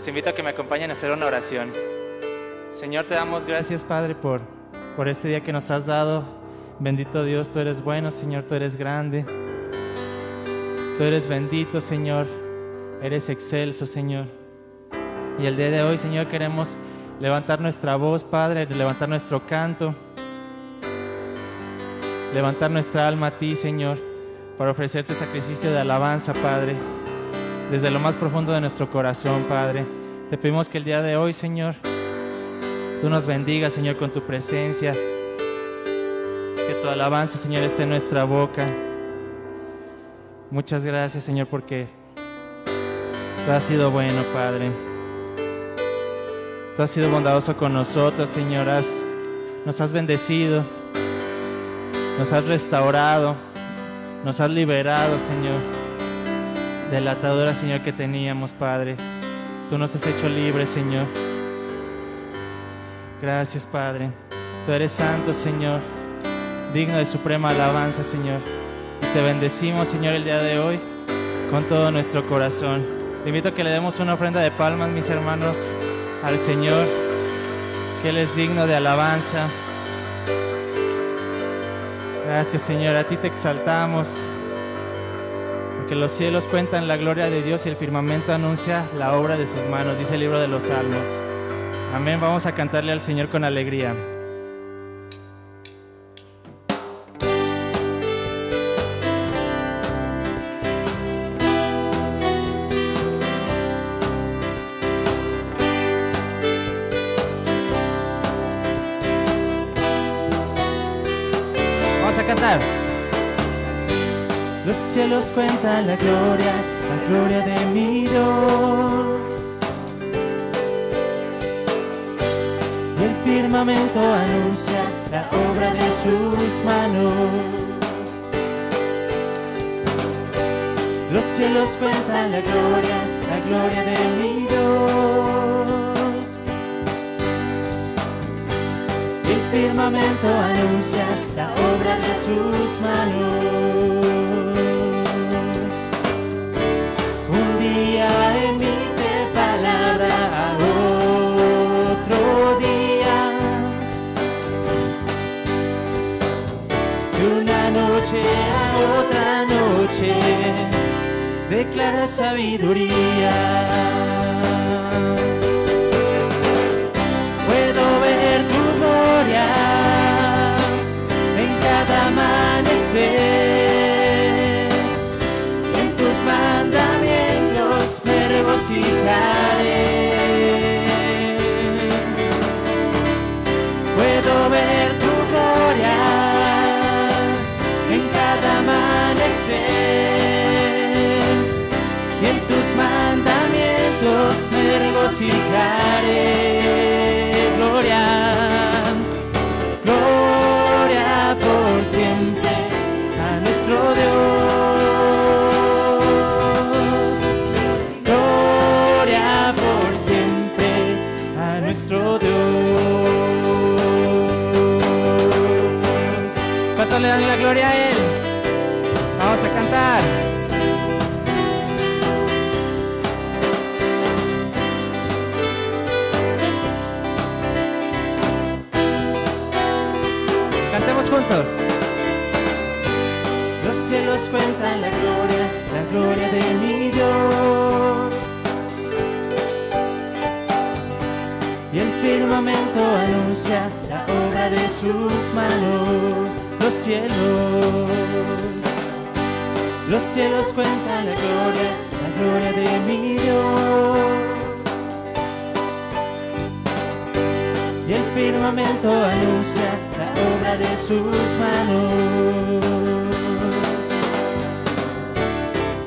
Les invito a que me acompañen a hacer una oración. Señor, te damos gracias, Padre, por este día que nos has dado. Bendito Dios, tú eres bueno, Señor, tú eres grande. Tú eres bendito, Señor. Eres excelso, Señor. Y el día de hoy, Señor, queremos levantar nuestra voz, Padre, levantar nuestro canto, levantar nuestra alma a ti, Señor, para ofrecerte sacrificio de alabanza, Padre, desde lo más profundo de nuestro corazón, Padre. Te pedimos que el día de hoy, Señor, tú nos bendigas, Señor, con tu presencia, que tu alabanza, Señor, esté en nuestra boca. Muchas gracias, Señor, porque tú has sido bueno, Padre. Tú has sido bondadoso con nosotros, Señor. Nos has bendecido, nos has restaurado, nos has liberado, Señor, de la atadura, Señor, que teníamos, Padre. Tú nos has hecho libres, Señor. Gracias, Padre. Tú eres santo, Señor, digno de suprema alabanza, Señor. Y te bendecimos, Señor, el día de hoy con todo nuestro corazón. Te invito a que le demos una ofrenda de palmas, mis hermanos, al Señor, que Él es digno de alabanza. Gracias, Señor, a ti te exaltamos, porque los cielos cuentan la gloria de Dios y el firmamento anuncia la obra de sus manos, dice el libro de los Salmos. Amén. Vamos a cantarle al Señor con alegría. A cantar. Los cielos cuentan la gloria de mi Dios, y el firmamento anuncia la obra de sus manos. Los cielos cuentan la gloria de mi Dios, y el firmamento anuncia la obra de sus manos. Un día emite palabra a otro día, de una noche a otra noche declara sabiduría. Puedo ver tu gloria en cada amanecer, en tus mandamientos me regocijaré. Puedo ver tu gloria en cada amanecer, y en tus mandamientos me regocijaré. Gloria, gloria por siempre a nuestro Dios. Gloria por siempre a nuestro Dios. ¿Cuánto le dan la gloria a Él? Vamos a cantar. Cantemos juntos. Los cielos cuentan la gloria de mi Dios, y el firmamento anuncia la obra de sus manos. Los cielos cuentan la gloria de mi Dios, y el firmamento anuncia la obra de sus manos.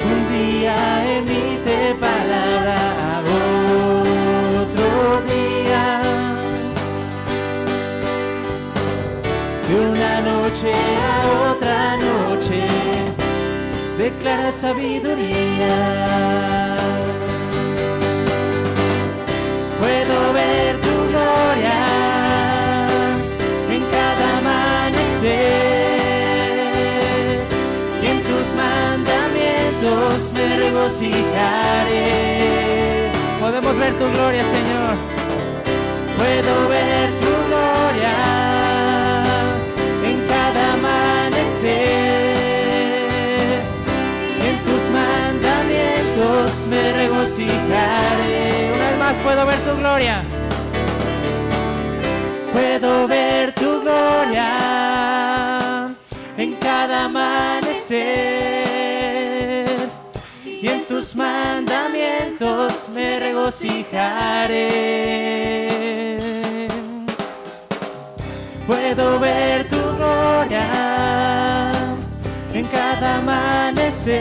Un día emite palabra a otro día, de una noche a otra noche declara sabiduría. Puedo ver tu gloria en cada amanecer, y en tus mandamientos me regocijaré. Podemos Podemos ver tu gloria, Señor. Puedo ver tu gloria en cada amanecer. En tus mandamientos me regocijaré. Una vez más, puedo ver tu gloria. Puedo ver tu gloria en cada amanecer. Y en tus mandamientos me regocijaré. Puedo ver tu gloria en cada amanecer.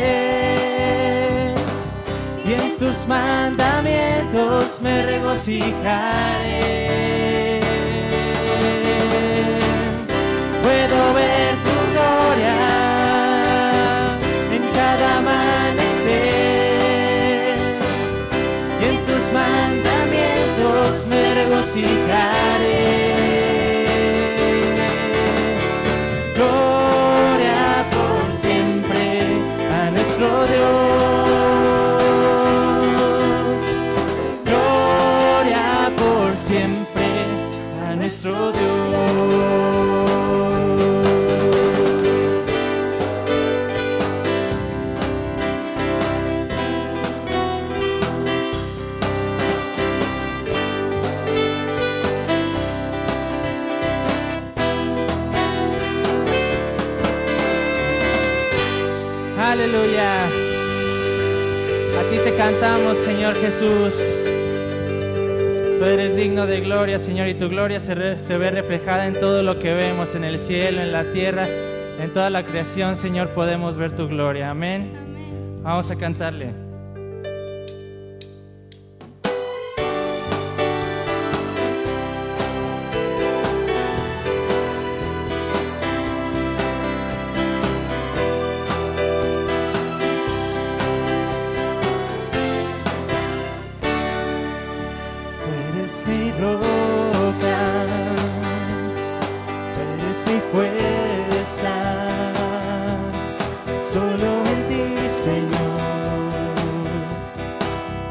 Y en tus mandamientos me regocijaré. Puedo ver tu gloria en cada amanecer. Y en tus mandamientos me regocijaré. Gloria por siempre a nuestro Dios. Gloria por siempre a nuestro Dios. Aleluya. A ti te cantamos, Señor Jesús. Tú eres digno de gloria, Señor, y tu gloria se ve reflejada en todo lo que vemos, en el cielo, en la tierra, en toda la creación, Señor, podemos ver tu gloria. Amén. Vamos a cantarle.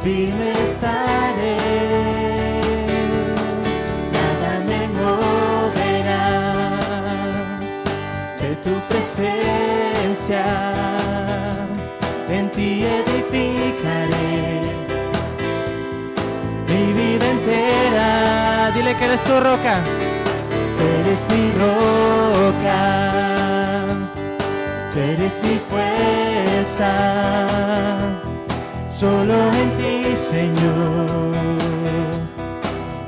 Firme estaré, nada me moverá de tu presencia, en ti edificaré mi vida entera. Dile que eres tu roca. Tú eres mi roca, tú eres mi fuerza. Solo en ti, Señor,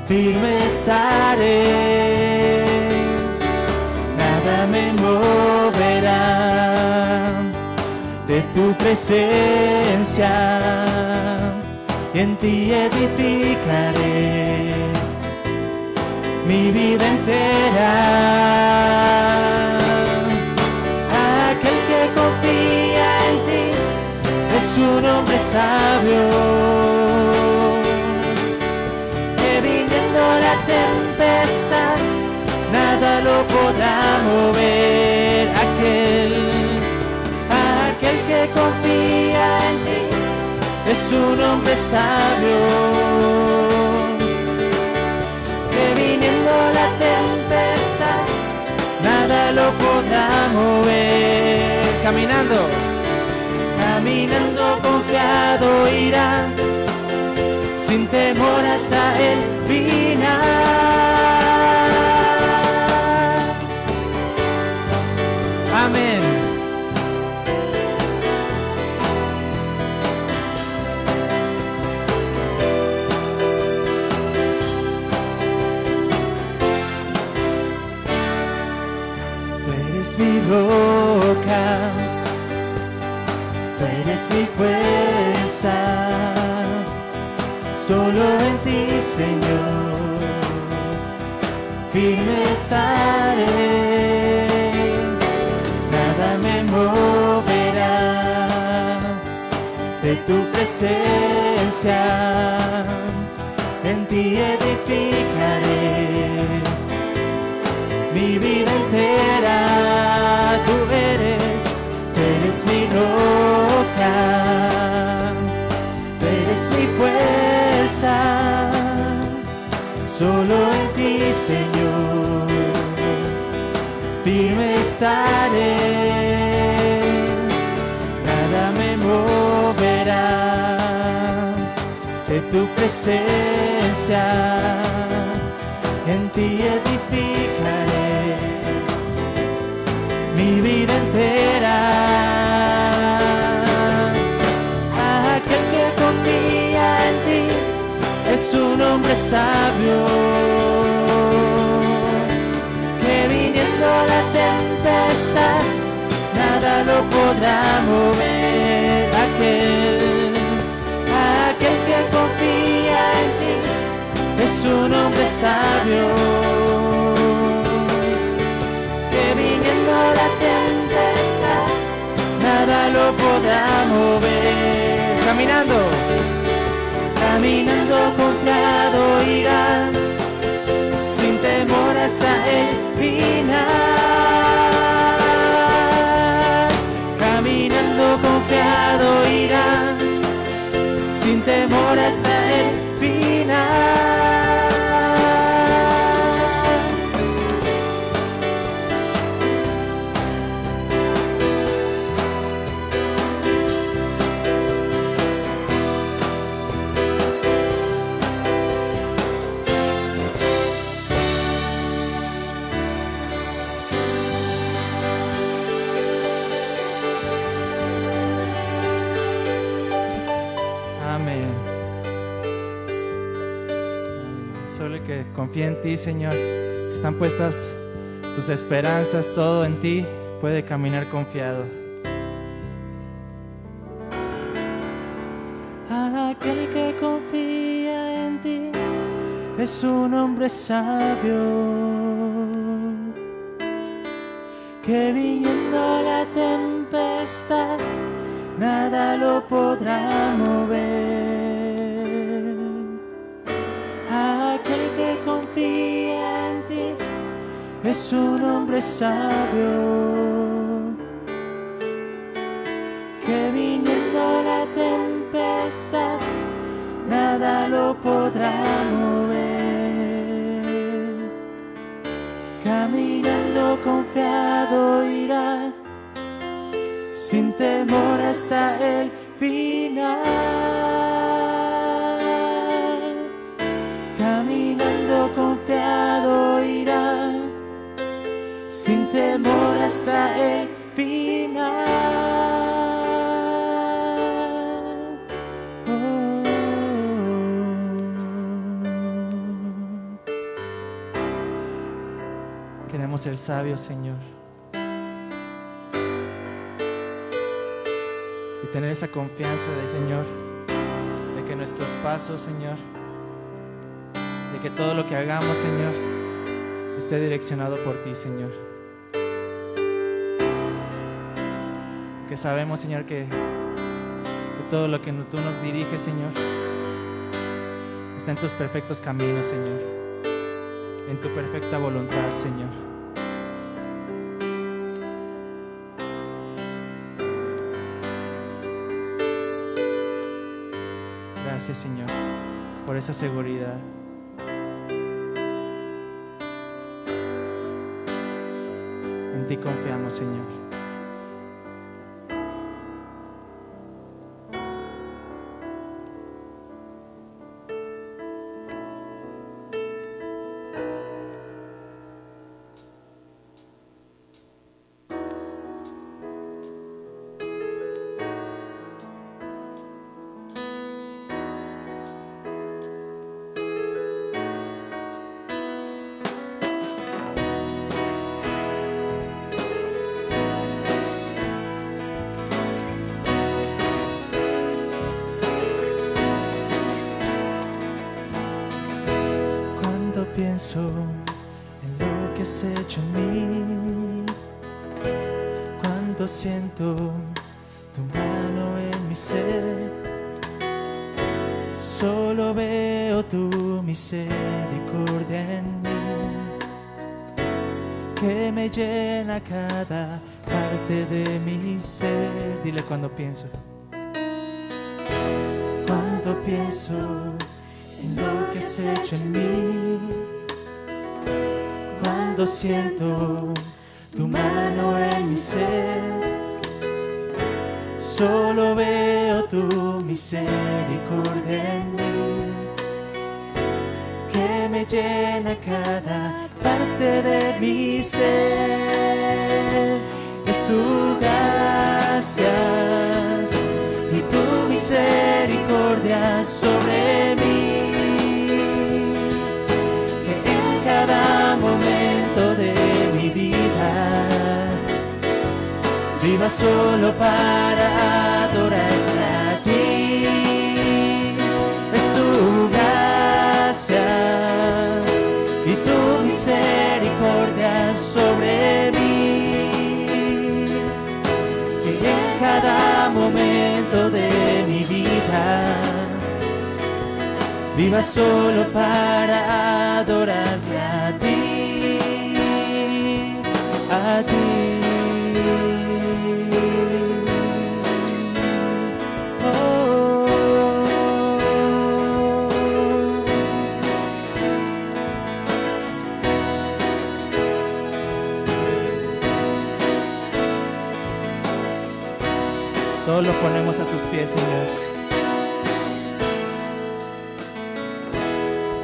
firme estaré, nada me moverá de tu presencia, y en ti edificaré mi vida entera. Aquel que confía en ti es un hombre sabio, que viniendo la tempestad nada lo podrá mover. Aquel que confía en ti es un hombre sabio, que viniendo la tempestad nada lo podrá mover. Caminando confiado irá, sin temor hasta el final. Amén. Tú eres mi roca, tú eres mi fuerza, solo en ti, Señor, firme estaré, nada me moverá de tu presencia, en ti edificaré mi vida entera. Tú eres mi roca, tú eres mi fuerza. fuerza, solo en ti, Señor, firme estaré, nada me moverá de tu presencia, en ti edificaré mi vida entera. Aquel que confía en ti es un hombre sabio, que viniendo la tempestad nada lo podrá mover. Aquel que confía en ti es un hombre sabio, que viniendo la tempestad nada lo podrá mover. Caminando confiado irá, sin temor hasta el final. Caminando confiado irá, sin temor hasta el final. Solo el que confía en ti, Señor, que están puestas sus esperanzas, todo en ti, puede caminar confiado. Aquel que confía en ti es un hombre sabio, que viniendo la tempestad nada lo podrá mover. Aquel que confía en ti es un hombre sabio, que viniendo la tempestad nada lo podrá mover. Caminando confiado irá, sin temor hasta el final. Caminando confiado irá, sin temor hasta el final. Queremos ser sabios, Señor, y tener esa confianza del Señor, de que nuestros pasos, Señor, de que todo lo que hagamos, Señor, esté direccionado por ti, Señor. Que sabemos, Señor, que todo lo que tú nos diriges, Señor, está en tus perfectos caminos, Señor, en tu perfecta voluntad, Señor. Gracias, Señor, por esa seguridad. En ti confiamos, Señor. Pienso en lo que has hecho en mí, cuando siento tu mano en mi ser, solo veo tu misericordia en mí, que me llena cada parte de mi ser. Dile: cuando pienso has hecho en mí. Cuando siento tu mano en mi ser, solo veo tu misericordia en mí, que me llena cada parte de mi ser. Es tu gracia y tu misericordia sobre mí, que en cada momento de mi vida viva solo para adorarte a ti. Es tu gracia y tu misericordia sobre mí, que en cada momento de mi vida viva solo para adorarte a ti, a ti. Todos lo ponemos a tus pies, Señor.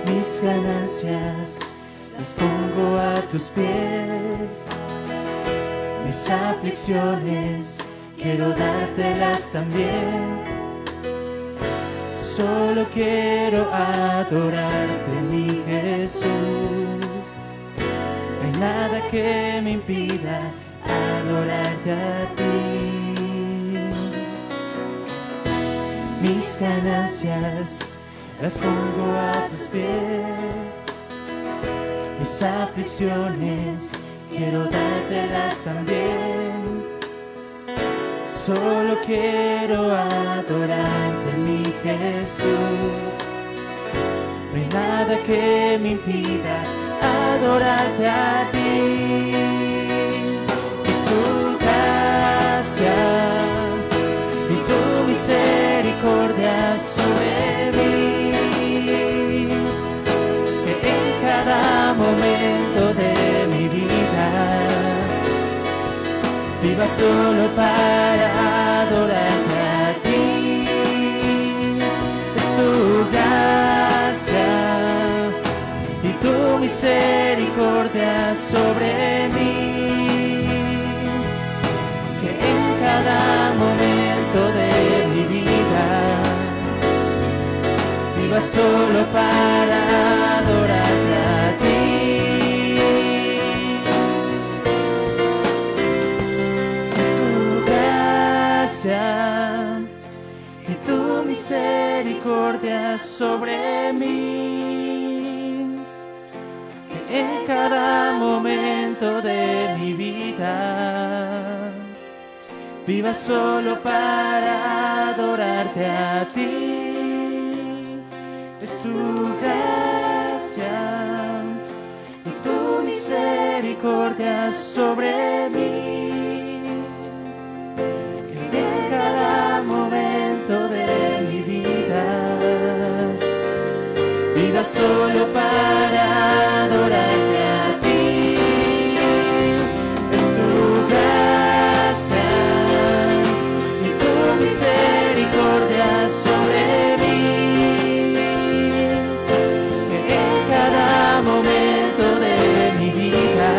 Mis ganancias las pongo a tus pies. Mis aflicciones quiero dártelas también. Solo quiero adorarte, mi Jesús. No hay nada que me impida adorarte a ti. Mis ganancias las pongo a tus pies. Mis aflicciones quiero dártelas también. Solo quiero adorarte, mi Jesús. No hay nada que me impida adorarte a ti. Es tu gracia y tu misericordia sobre mí, que en cada momento de mi vida viva solo para adorarte a ti. Es tu gracia y tu misericordia sobre mí, que en cada momento de mi vida viva solo para adorarte a ti. Es tu gracia y tu misericordia sobre mí, que en cada momento de mi vida viva solo para adorarte a ti. Es tu gracia y tu misericordia sobre mí, que en cada momento de mi vida viva solo para adorarte a ti. Es tu gracia y tu misericordia sobre mí, que en cada momento de mi vida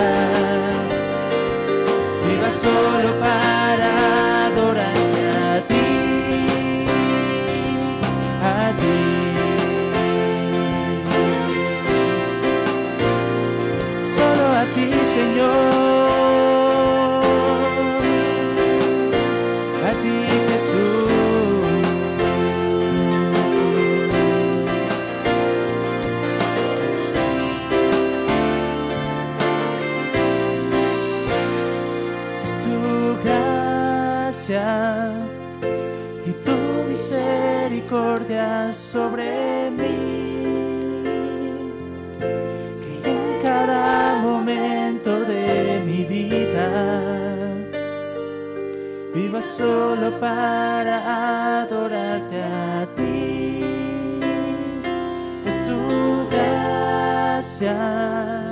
viva solo para adorarte a ti, a ti. Solo a ti, Señor. A ti, Jesús. Es tu gracia y tu misericordia sobre mí, que en cada momento de mi vida viva solo para adorarte a ti. Es tu gracia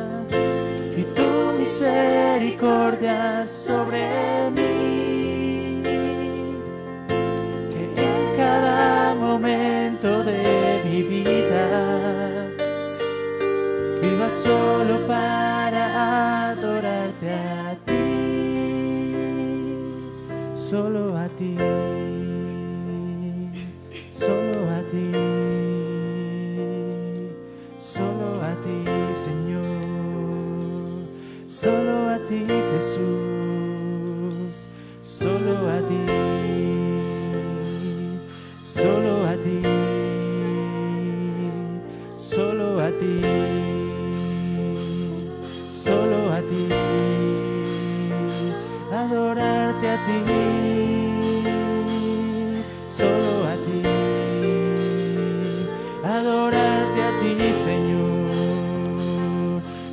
y tu misericordia sobre mí, que en cada momento de mi vida viva solo para adorarte a ti, solo a ti, solo a ti, solo a ti, Señor, solo a ti, Jesús, solo a ti, solo a ti, solo a ti, solo a ti, adorarte a ti, solo a ti, adorarte a ti, Señor,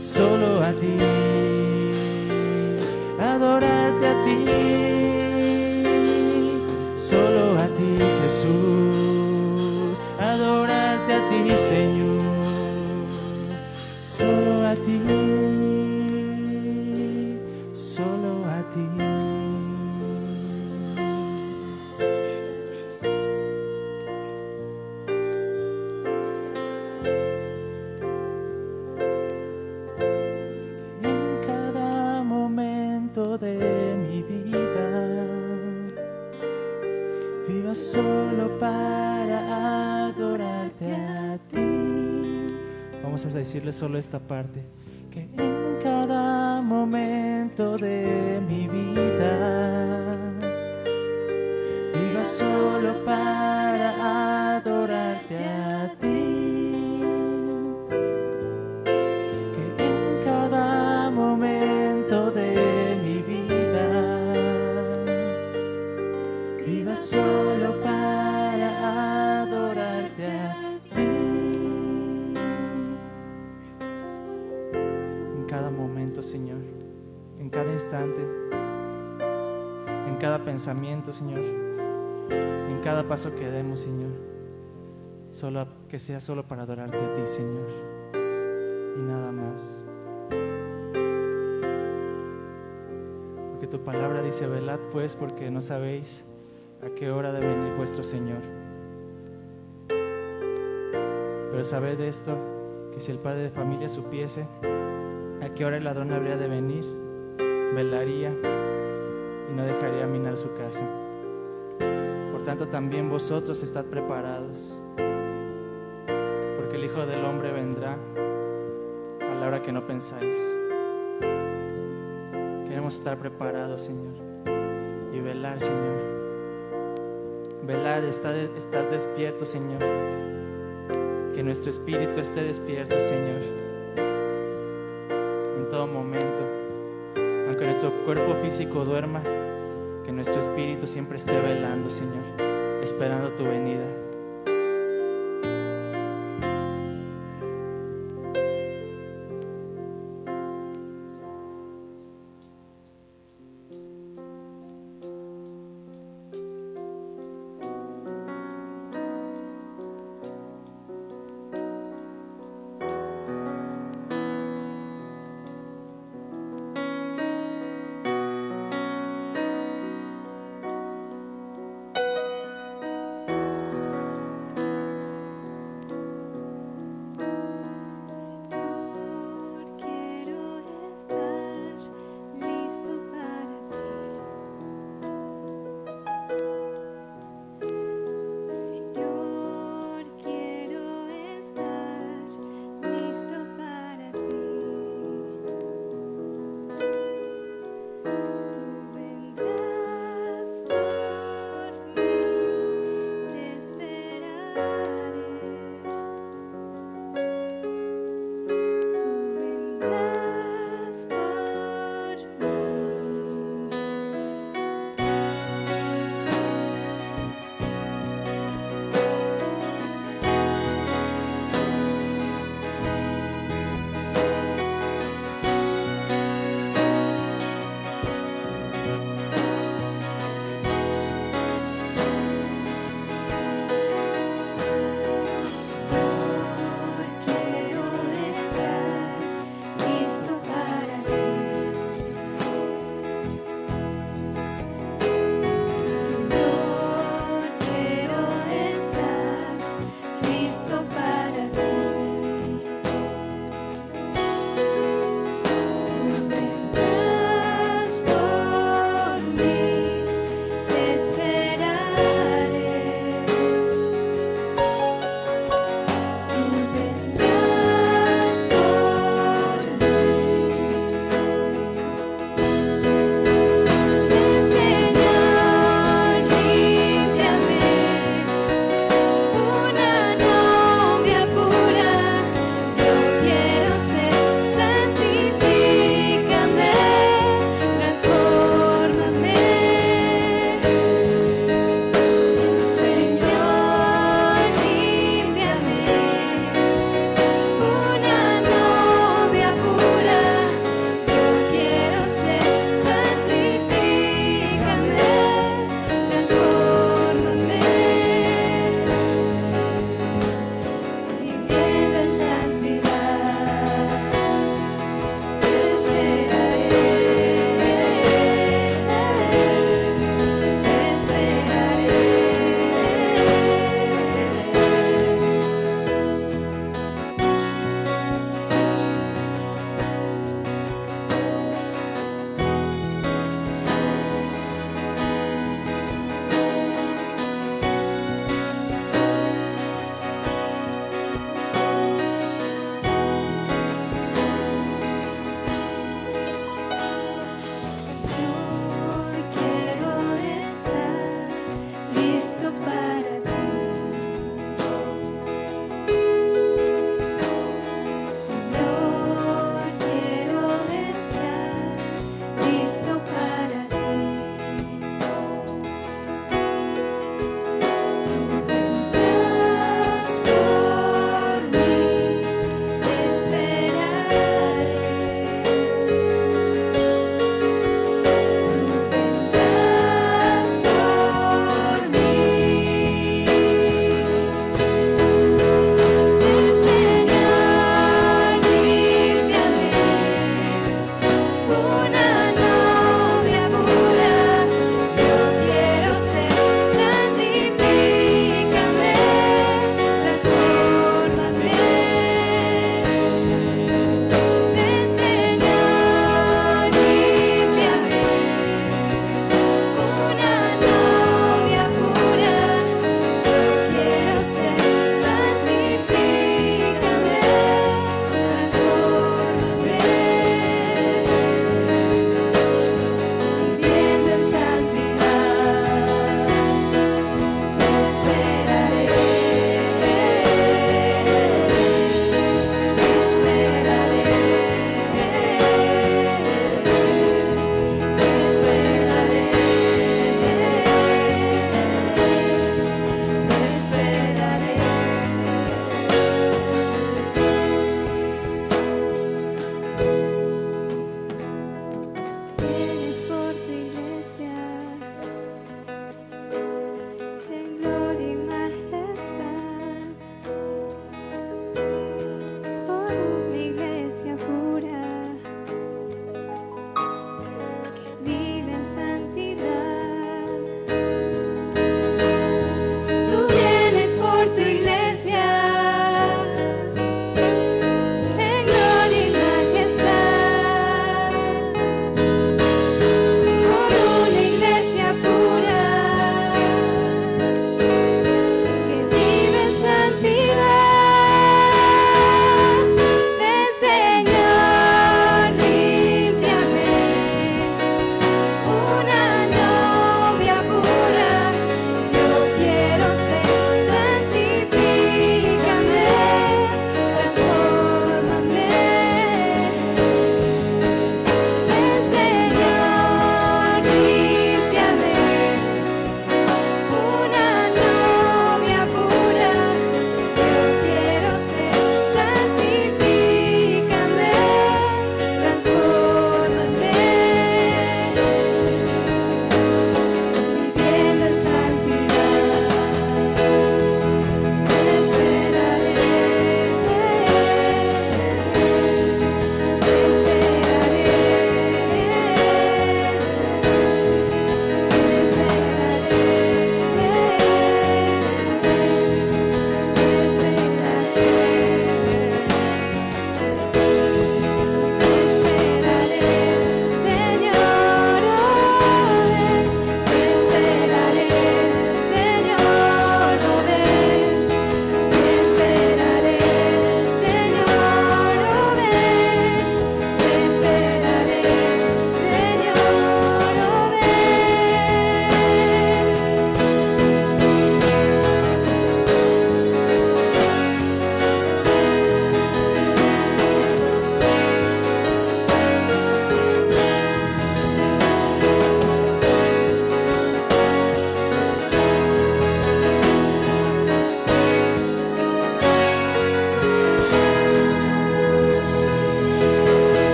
solo a ti, adorarte a ti, solo a ti, Jesús, adorarte a ti, Señor, solo a ti, solo a ti. En cada momento de mi vida viva solo para adorarte a ti. Vamos a decirle solo esta parte. Que en cada momento de mi vida viva solo para adorarte a ti. Que en cada momento de mi vida viva solo para adorarte a ti. En cada momento, Señor, en cada instante, en cada pensamiento, Señor, en cada paso que demos, Señor, solo que sea solo para adorarte a ti, Señor, y nada más. Porque tu palabra dice: velad pues, porque no sabéis a qué hora debe venir vuestro Señor. Pero sabed esto, que si el padre de familia supiese a qué hora el ladrón habría de venir, velaría y no dejaría minar su casa. Por tanto, también vosotros estad preparados, porque el Hijo del Hombre vendrá a la hora que no pensáis. Queremos estar preparados, Señor, y velar, Señor. Velar, estar despierto, Señor. Que nuestro espíritu esté despierto, Señor, en todo momento. Aunque nuestro cuerpo físico duerma, que nuestro espíritu siempre esté velando, Señor, esperando tu venida.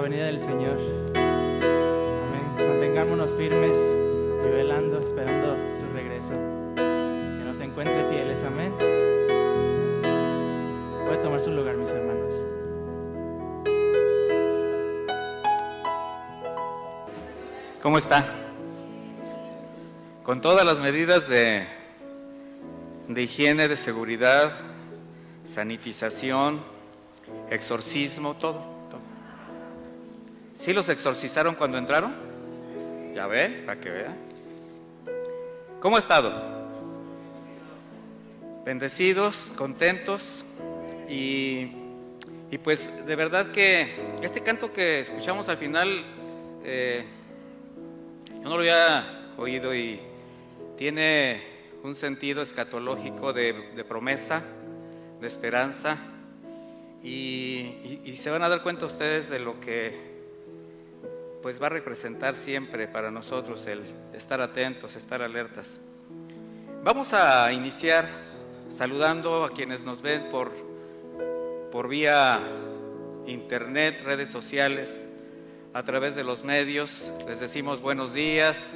venida del Señor. Amén. Mantengámonos firmes y velando, esperando su regreso. Que nos encuentre fieles. Amén. Puede tomar su lugar, mis hermanos. ¿Cómo está? Con todas las medidas de higiene, de seguridad, sanitización, exorcismo, todo. ¿Sí los exorcizaron cuando entraron? Ya ve, para que vea. ¿Cómo ha estado? Bendecidos, contentos y pues de verdad que este canto que escuchamos al final, yo no lo había oído y tiene un sentido escatológico de promesa, de esperanza y se van a dar cuenta ustedes de lo que pues va a representar siempre para nosotros el estar atentos, estar alertas. Vamos a iniciar saludando a quienes nos ven por vía internet, redes sociales, a través de los medios. Les decimos buenos días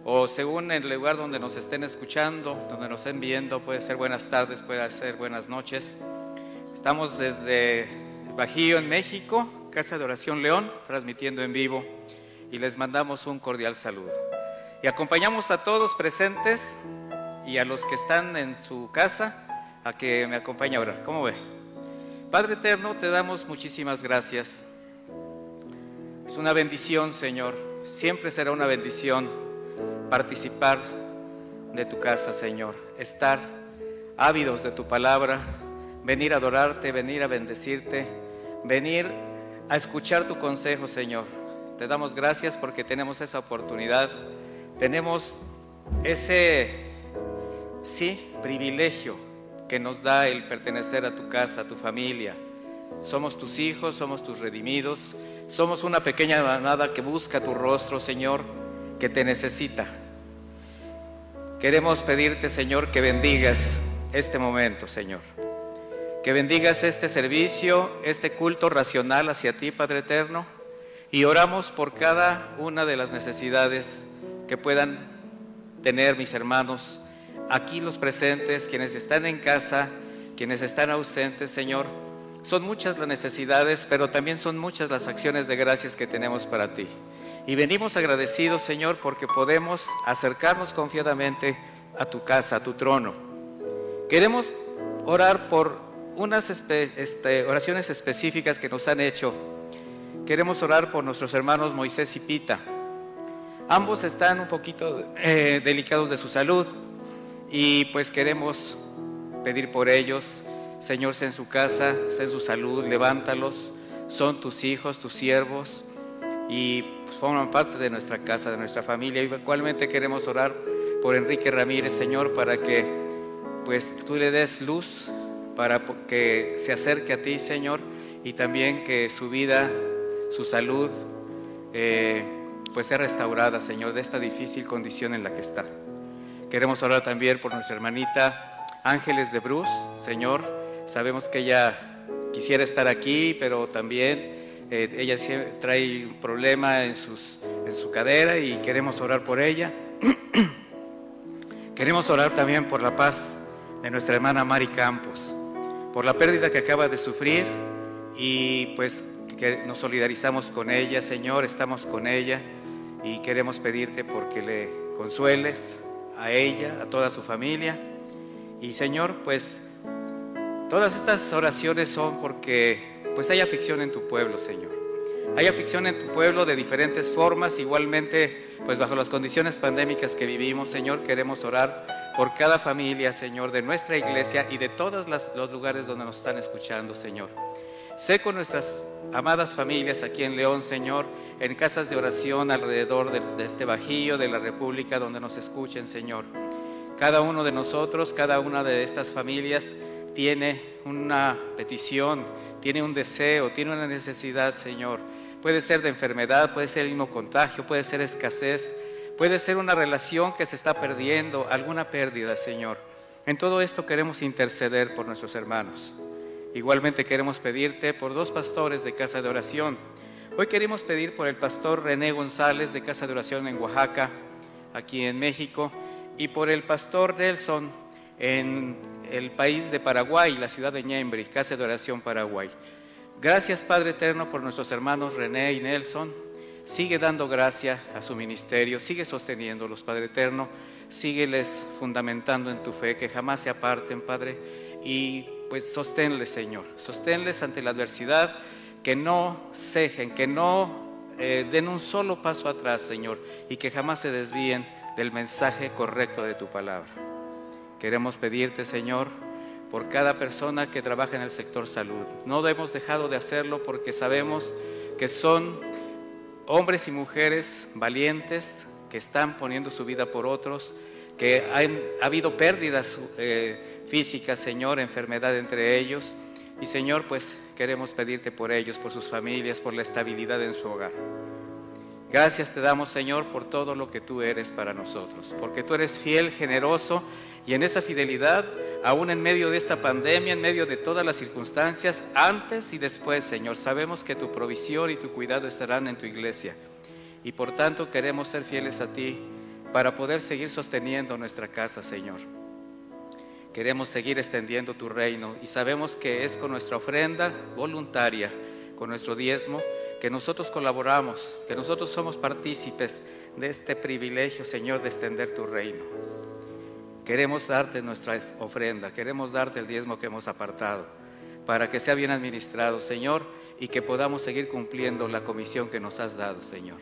o según el lugar donde nos estén escuchando, donde nos estén viendo, puede ser buenas tardes, puede ser buenas noches. Estamos desde Bajío en México, Casa de Oración León, transmitiendo en vivo y les mandamos un cordial saludo. Y acompañamos a todos presentes y a los que están en su casa a que me acompañen a orar. ¿Cómo ve? Padre eterno, te damos muchísimas gracias. Es una bendición, Señor, siempre será una bendición participar de tu casa, Señor, estar ávidos de tu palabra, venir a adorarte, venir a bendecirte, venir a escuchar tu consejo, Señor. Te damos gracias porque tenemos esa oportunidad, tenemos ese, privilegio que nos da el pertenecer a tu casa, a tu familia. Somos tus hijos, somos tus redimidos, somos una pequeña manada que busca tu rostro, Señor, que te necesita. Queremos pedirte, Señor, que bendigas este momento, Señor. Que bendigas este servicio, este culto racional hacia ti, Padre eterno. Y oramos por cada una de las necesidades que puedan tener mis hermanos, aquí los presentes, quienes están en casa, quienes están ausentes, Señor. Son muchas las necesidades, pero también son muchas las acciones de gracias que tenemos para ti. Y venimos agradecidos, Señor, porque podemos acercarnos confiadamente a tu casa, a tu trono. Queremos orar por unas oraciones específicas que nos han hecho. Queremos orar por nuestros hermanos Moisés y Pita. Ambos están un poquito delicados de su salud y pues queremos pedir por ellos. Señor, sé en su casa, sé en su salud, levántalos. Son tus hijos, tus siervos y forman parte de nuestra casa, de nuestra familia. Y igualmente queremos orar por Enrique Ramírez, Señor, para que pues tú le des luz, para que se acerque a ti, Señor, y también que su vida, su salud, pues sea restaurada, Señor, de esta difícil condición en la que está. Queremos orar también por nuestra hermanita Ángeles de Bruce, Señor. Sabemos que ella quisiera estar aquí, pero también ella trae un problema en su cadera y queremos orar por ella. Queremos orar también por la paz de nuestra hermana Mari Campos, por la pérdida que acaba de sufrir y pues que nos solidarizamos con ella, Señor, estamos con ella y queremos pedirte porque le consueles a ella, a toda su familia. Y Señor, pues todas estas oraciones son porque pues hay aflicción en tu pueblo, Señor. Hay aflicción en tu pueblo de diferentes formas, igualmente pues bajo las condiciones pandémicas que vivimos, Señor, queremos orar por cada familia, Señor, de nuestra iglesia y de todos los lugares donde nos están escuchando, Señor. Sé con nuestras amadas familias aquí en León, Señor, en casas de oración alrededor de este Bajío, de la República, donde nos escuchen, Señor. Cada uno de nosotros, cada una de estas familias tiene una petición, tiene un deseo, tiene una necesidad, Señor. Puede ser de enfermedad, puede ser el mismo contagio, puede ser escasez, puede ser una relación que se está perdiendo, alguna pérdida, Señor. En todo esto queremos interceder por nuestros hermanos. Igualmente queremos pedirte por dos pastores de casa de oración, Hoy queremos pedir por el pastor René González de Casa de Oración en Oaxaca, aquí en México, y por el pastor Nelson en el país de Paraguay, la ciudad de Ñemby, Casa de Oración Paraguay. Gracias, Padre Eterno, por nuestros hermanos René y Nelson. Sigue dando gracia a su ministerio, sigue sosteniéndolos, Padre Eterno, sígueles fundamentando en tu fe, que jamás se aparten, Padre, y pues sosténles, Señor, sosténles ante la adversidad, que no cejen, que no den un solo paso atrás, Señor, y que jamás se desvíen del mensaje correcto de tu palabra. Queremos pedirte, Señor, por cada persona que trabaja en el sector salud. No hemos dejado de hacerlo porque sabemos que son hombres y mujeres valientes que están poniendo su vida por otros, que ha habido pérdidas físicas, Señor, enfermedad entre ellos. Y Señor, pues queremos pedirte por ellos, por sus familias, por la estabilidad en su hogar. Gracias te damos, Señor, por todo lo que tú eres para nosotros, porque tú eres fiel, generoso, y en esa fidelidad, aún en medio de esta pandemia, en medio de todas las circunstancias, antes y después, Señor, sabemos que tu provisión y tu cuidado estarán en tu iglesia, y por tanto queremos ser fieles a ti para poder seguir sosteniendo nuestra casa, Señor. Queremos seguir extendiendo tu reino y sabemos que es con nuestra ofrenda voluntaria, con nuestro diezmo, que nosotros colaboramos, que nosotros somos partícipes de este privilegio, Señor, de extender tu reino. Queremos darte nuestra ofrenda, queremos darte el diezmo que hemos apartado, para que sea bien administrado, Señor, y que podamos seguir cumpliendo la comisión que nos has dado, Señor.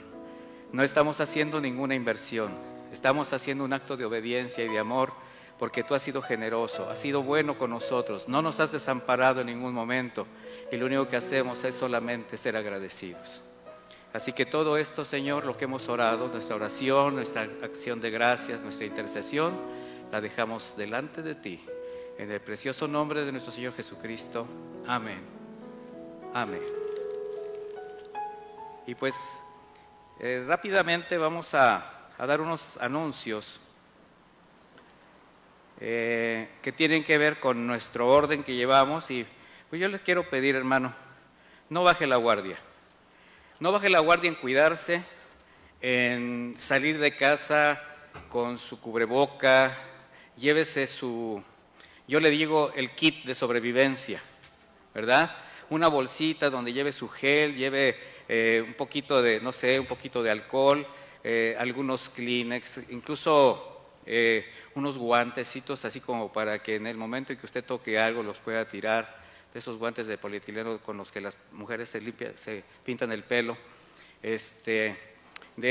No estamos haciendo ninguna inversión, estamos haciendo un acto de obediencia y de amor, porque tú has sido generoso, has sido bueno con nosotros, no nos has desamparado en ningún momento, y lo único que hacemos es solamente ser agradecidos. Así que todo esto, Señor, lo que hemos orado, nuestra oración, nuestra acción de gracias, nuestra intercesión, la dejamos delante de ti, en el precioso nombre de nuestro Señor Jesucristo. Amén. Amén. Y pues rápidamente vamos a dar unos anuncios que tienen que ver con nuestro orden que llevamos, y pues yo les quiero pedir, hermano, no baje la guardia. No baje la guardia en cuidarse, en salir de casa con su cubreboca, llévese yo le digo el kit de sobrevivencia, ¿verdad? Una bolsita donde lleve su gel, lleve un poquito de, no sé, un poquito de alcohol, algunos Kleenex, incluso unos guantecitos así como para que en el momento en que usted toque algo los pueda tirar, de esos guantes de polietileno con los que las mujeres se pintan el pelo. De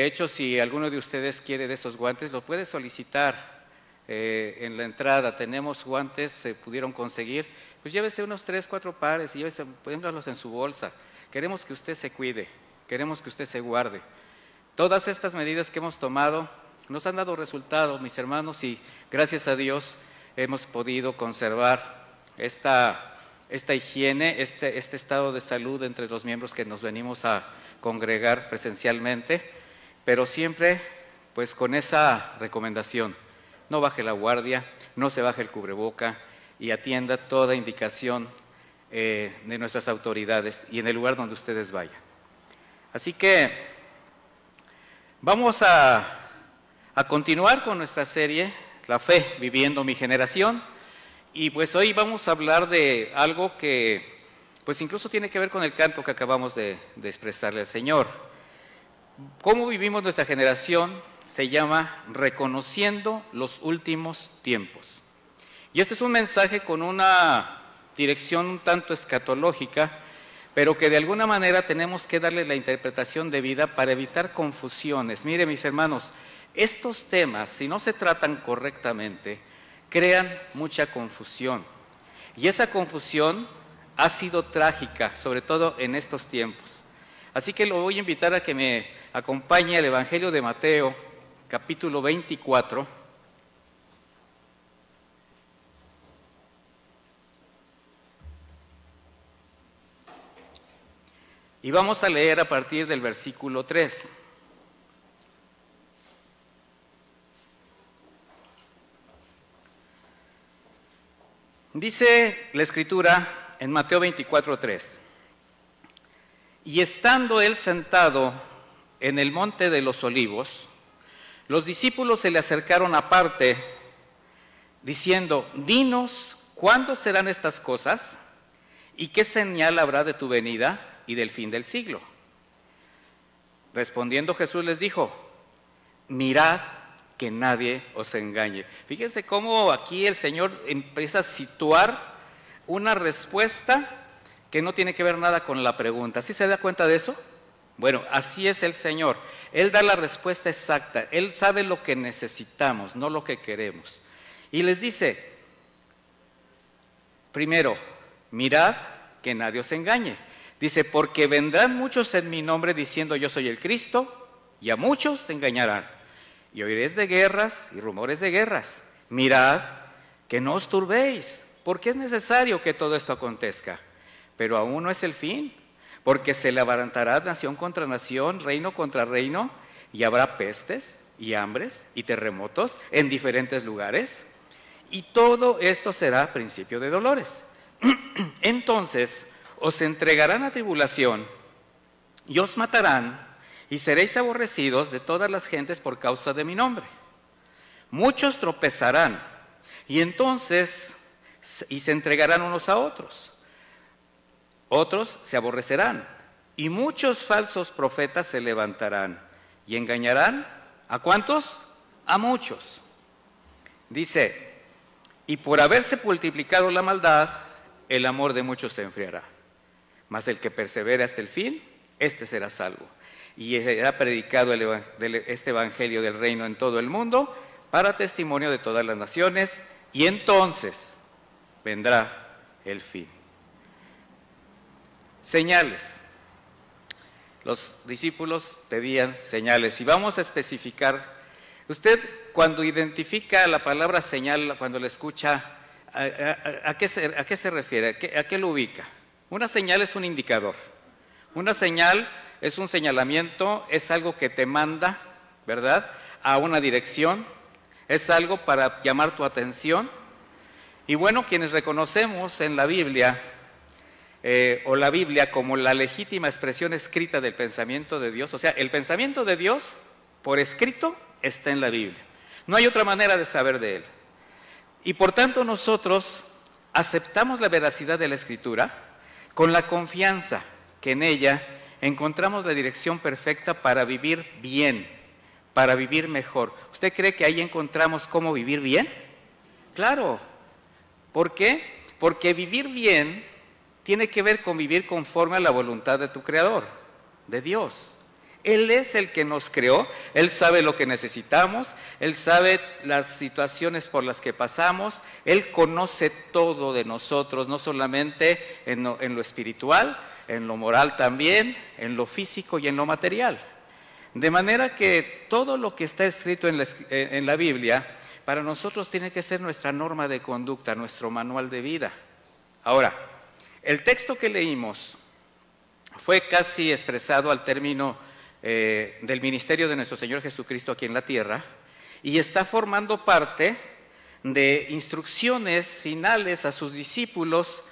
hecho, si alguno de ustedes quiere de esos guantes, lo puede solicitar en la entrada. Tenemos guantes, se pudieron conseguir, pues llévese unos 3, 4 pares y póngalos en su bolsa. Queremos que usted se cuide, queremos que usted se guarde. Todas estas medidas que hemos tomado nos han dado resultado, mis hermanos, y gracias a Dios hemos podido conservar esta higiene, este estado de salud entre los miembros que nos venimos a congregar presencialmente, pero siempre pues con esa recomendación: no baje la guardia, no se baje el cubreboca y atienda toda indicación de nuestras autoridades y en el lugar donde ustedes vayan. Así que vamos a continuar con nuestra serie, La Fe Viviendo Mi Generación, y pues hoy vamos a hablar de algo que pues incluso tiene que ver con el canto que acabamos de expresarle al Señor. ¿Cómo vivimos nuestra generación? Se llama Reconociendo los Últimos Tiempos. Y este es un mensaje con una dirección un tanto escatológica, pero que de alguna manera tenemos que darle la interpretación debida para evitar confusiones. Mire, mis hermanos, estos temas, si no se tratan correctamente, crean mucha confusión. Y esa confusión ha sido trágica, sobre todo en estos tiempos. Así que lo voy a invitar a que me acompañe al Evangelio de Mateo, capítulo 24. Y vamos a leer a partir del versículo 3. Dice la Escritura en Mateo 24:3: Y estando él sentado en el monte de los olivos, los discípulos se le acercaron aparte, diciendo: dinos, ¿cuándo serán estas cosas? ¿Y qué señal habrá de tu venida y del fin del siglo? Respondiendo Jesús les dijo: mirad que nadie os engañe. Fíjense cómo aquí el Señor empieza a situar una respuesta que no tiene que ver nada con la pregunta. ¿Sí se da cuenta de eso? Bueno, así es el Señor. Él da la respuesta exacta. Él sabe lo que necesitamos, no lo que queremos. Y les dice, primero, mirad que nadie os engañe. Dice, porque vendrán muchos en mi nombre diciendo yo soy el Cristo, y a muchos se engañarán. Y oiréis de guerras y rumores de guerras. Mirad que no os turbéis, porque es necesario que todo esto acontezca. Pero aún no es el fin, porque se levantará nación contra nación, reino contra reino, y habrá pestes y hambres y terremotos en diferentes lugares. Y todo esto será principio de dolores. Entonces os entregarán a tribulación y os matarán, y seréis aborrecidos de todas las gentes por causa de mi nombre. Muchos tropezarán, y entonces se entregarán unos a otros. Otros se aborrecerán, y muchos falsos profetas se levantarán, y engañarán, ¿a cuántos? A muchos. Dice, y por haberse multiplicado la maldad, el amor de muchos se enfriará. Mas el que persevere hasta el fin, este será salvo. Y será predicado este evangelio del reino en todo el mundo, para testimonio de todas las naciones, y entonces vendrá el fin. Señales. Los discípulos pedían señales, y vamos a especificar. Usted, cuando identifica la palabra señal, cuando la escucha, ¿a qué se refiere? ¿A qué lo ubica? Una señal es un indicador. Una señal es un señalamiento, es algo que te manda, ¿verdad?, a una dirección, es algo para llamar tu atención. Y bueno, quienes reconocemos en la Biblia, o la Biblia como la legítima expresión escrita del pensamiento de Dios, o sea, el pensamiento de Dios por escrito está en la Biblia. No hay otra manera de saber de él. Y por tanto nosotros aceptamos la veracidad de la Escritura con la confianza que en ella encontramos la dirección perfecta para vivir bien, para vivir mejor. ¿Usted cree que ahí encontramos cómo vivir bien? Claro. ¿Por qué? Porque vivir bien tiene que ver con vivir conforme a la voluntad de tu Creador, de Dios. Él es el que nos creó, Él sabe lo que necesitamos, Él sabe las situaciones por las que pasamos, Él conoce todo de nosotros, no solamente en lo espiritual, en lo moral también, en lo físico y en lo material. De manera que todo lo que está escrito en la Biblia, para nosotros tiene que ser nuestra norma de conducta, nuestro manual de vida. Ahora, el texto que leímos fue casi expresado al término del ministerio de nuestro Señor Jesucristo aquí en la tierra, y está formando parte de instrucciones finales a sus discípulos,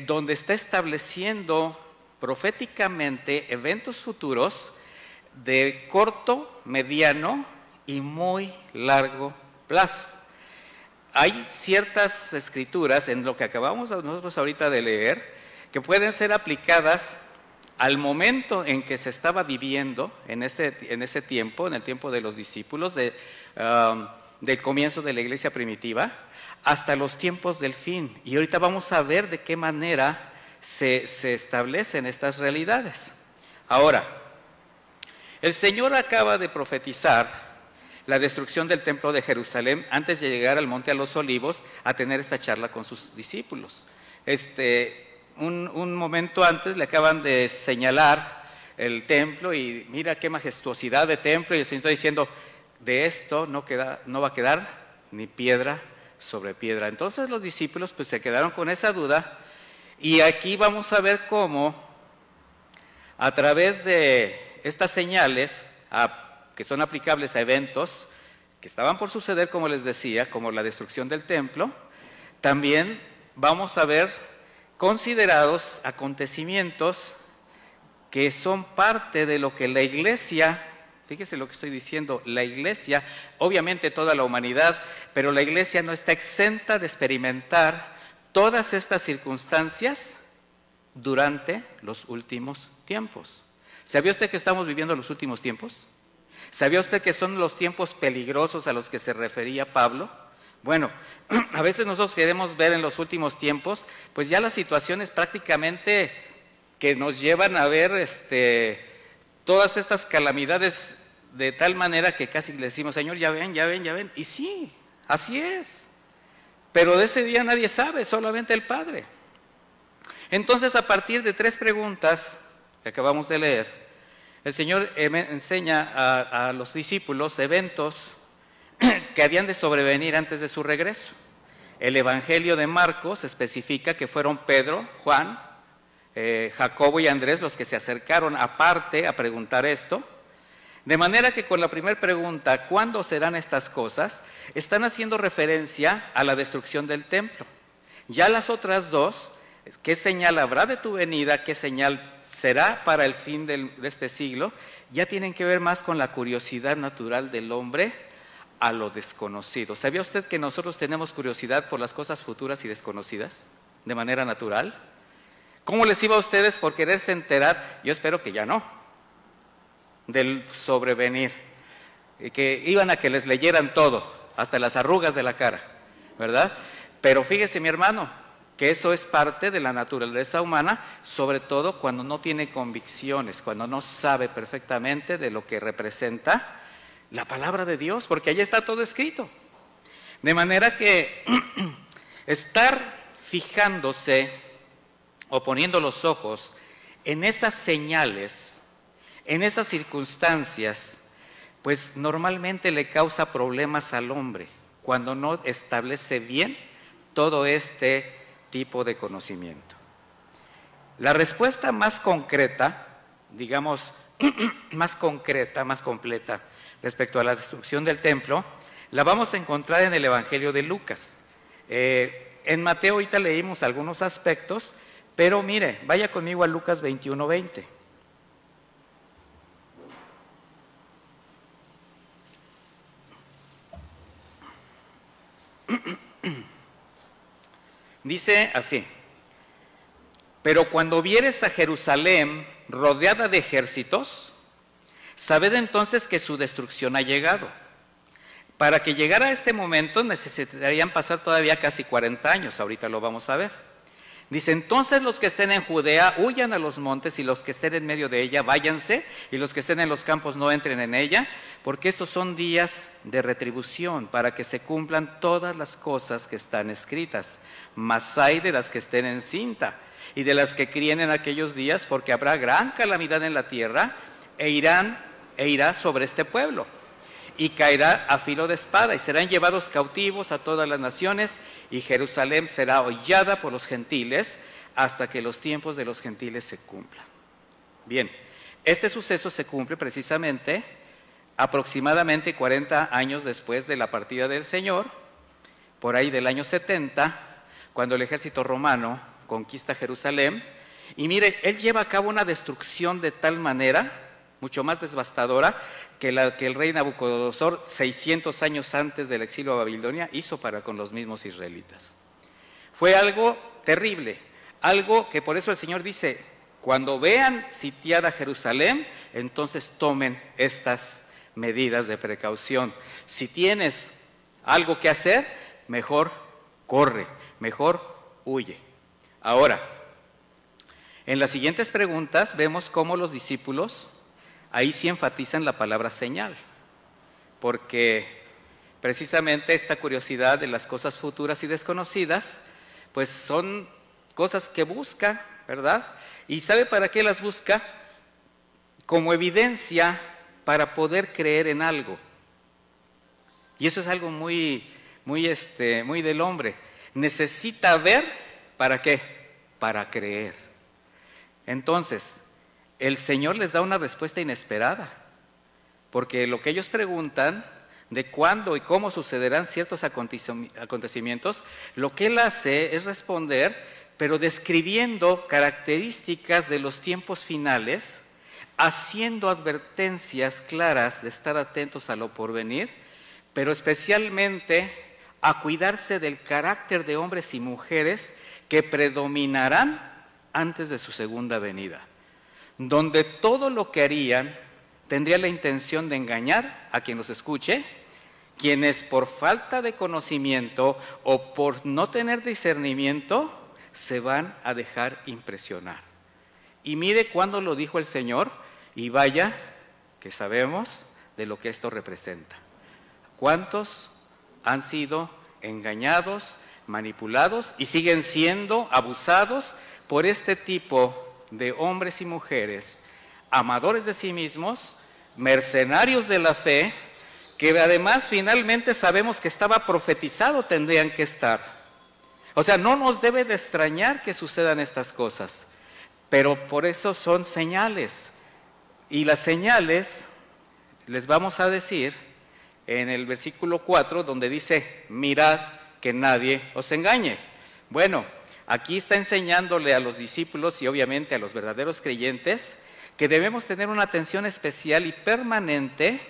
donde está estableciendo proféticamente eventos futuros de corto, mediano y muy largo plazo. Hay ciertas escrituras en lo que acabamos nosotros ahorita de leer que pueden ser aplicadas al momento en que se estaba viviendo en ese tiempo, en el tiempo de los discípulos, del comienzo de la iglesia primitiva, hasta los tiempos del fin. Y ahorita vamos a ver de qué manera se establecen estas realidades. Ahora, el Señor acaba de profetizar la destrucción del templo de Jerusalén antes de llegar al monte a los Olivos a tener esta charla con sus discípulos. Un momento antes le acaban de señalar el templo y mira qué majestuosidad de templo, y el Señor está diciendo, de esto no va a quedar ni piedra sobre piedra. Entonces los discípulos pues se quedaron con esa duda, y aquí vamos a ver cómo a través de estas señales que son aplicables a eventos que estaban por suceder, como les decía, como la destrucción del templo, también vamos a ver considerados acontecimientos que son parte de lo que la iglesia, fíjese lo que estoy diciendo, la iglesia, obviamente toda la humanidad, pero la iglesia no está exenta de experimentar todas estas circunstancias durante los últimos tiempos. ¿Sabía usted que estamos viviendo los últimos tiempos? ¿Sabía usted que son los tiempos peligrosos a los que se refería Pablo? Bueno, a veces nosotros queremos ver en los últimos tiempos, pues ya las situaciones prácticamente que nos llevan a ver todas estas calamidades de tal manera que casi le decimos, Señor, ya ven, ya ven, ya ven. Y sí, así es. Pero de ese día nadie sabe, solamente el Padre. Entonces, a partir de 3 preguntas que acabamos de leer, el Señor enseña a los discípulos eventos que habían de sobrevenir antes de su regreso. El Evangelio de Marcos especifica que fueron Pedro, Juan, Jacobo y Andrés los que se acercaron aparte a preguntar esto. De manera que con la primera pregunta, ¿cuándo serán estas cosas?, están haciendo referencia a la destrucción del templo. Ya las otras 2, ¿qué señal habrá de tu venida? ¿Qué señal será para el fin de este siglo? Ya tienen que ver más con la curiosidad natural del hombre a lo desconocido. ¿Sabía usted que nosotros tenemos curiosidad por las cosas futuras y desconocidas de manera natural? ¿Cómo les iba a ustedes por quererse enterar? Yo espero que ya no, del sobrevenir, que iban a que les leyeran todo, hasta las arrugas de la cara, ¿verdad? Pero fíjese, mi hermano, que eso es parte de la naturaleza humana, sobre todo cuando no tiene convicciones, cuando no sabe perfectamente de lo que representa la palabra de Dios, porque allí está todo escrito. De manera que estar fijándose o poniendo los ojos en esas señales, en esas circunstancias, pues normalmente le causa problemas al hombre cuando no establece bien todo este tipo de conocimiento. La respuesta más concreta, digamos, más concreta, más completa respecto a la destrucción del templo, la vamos a encontrar en el Evangelio de Lucas. En Mateo ahorita leímos algunos aspectos, pero mire, vaya conmigo a Lucas 21:20. Dice así: pero cuando vieres a Jerusalén rodeada de ejércitos, sabed entonces que su destrucción ha llegado. Para que llegara a este momento necesitarían pasar todavía casi 40 años, ahorita lo vamos a ver. Dice, entonces los que estén en Judea huyan a los montes, y los que estén en medio de ella váyanse, y los que estén en los campos no entren en ella, porque estos son días de retribución, para que se cumplan todas las cosas que están escritas. Mas hay de las que estén en cinta, y de las que críen en aquellos días, porque habrá gran calamidad en la tierra, e irá sobre este pueblo, y caerá a filo de espada, y serán llevados cautivos a todas las naciones, y Jerusalén será hollada por los gentiles, hasta que los tiempos de los gentiles se cumplan. Bien, este suceso se cumple precisamente aproximadamente 40 años después de la partida del Señor, por ahí del año 70, cuando el ejército romano conquista Jerusalén. Y mire, él lleva a cabo una destrucción de tal manera, mucho más devastadora, que el rey Nabucodonosor, 600 años antes del exilio a Babilonia, hizo para con los mismos israelitas. Fue algo terrible, algo que por eso el Señor dice, cuando vean sitiada Jerusalén, entonces tomen estas medidas de precaución. Si tienes algo que hacer, mejor corre, mejor huye. Ahora, en las siguientes preguntas vemos cómo los discípulos ahí sí enfatizan la palabra señal, porque precisamente esta curiosidad de las cosas futuras y desconocidas, pues son cosas que busca, ¿verdad? ¿Y sabe para qué las busca? Como evidencia para poder creer en algo. Y eso es algo muy del hombre. Necesita ver, ¿para qué? Para creer. Entonces, el Señor les da una respuesta inesperada, porque lo que ellos preguntan de cuándo y cómo sucederán ciertos acontecimientos, lo que Él hace es responder pero describiendo características de los tiempos finales, haciendo advertencias claras de estar atentos a lo porvenir, pero especialmente a cuidarse del carácter de hombres y mujeres que predominarán antes de su segunda venida, donde todo lo que harían tendría la intención de engañar a quien los escuche, quienes por falta de conocimiento o por no tener discernimiento se van a dejar impresionar. Y mire cuándo lo dijo el Señor, y vaya que sabemos de lo que esto representa. ¿Cuántos han sido engañados, manipulados y siguen siendo abusados por este tipo de hombres y mujeres, amadores de sí mismos, mercenarios de la fe, que además finalmente sabemos que estaba profetizado tendrían que estar? O sea, no nos debe de extrañar que sucedan estas cosas, pero por eso son señales. Y las señales les vamos a decir en el versículo 4, donde dice, mirad que nadie os engañe. Bueno, aquí está enseñándole a los discípulos y obviamente a los verdaderos creyentes que debemos tener una atención especial y permanente,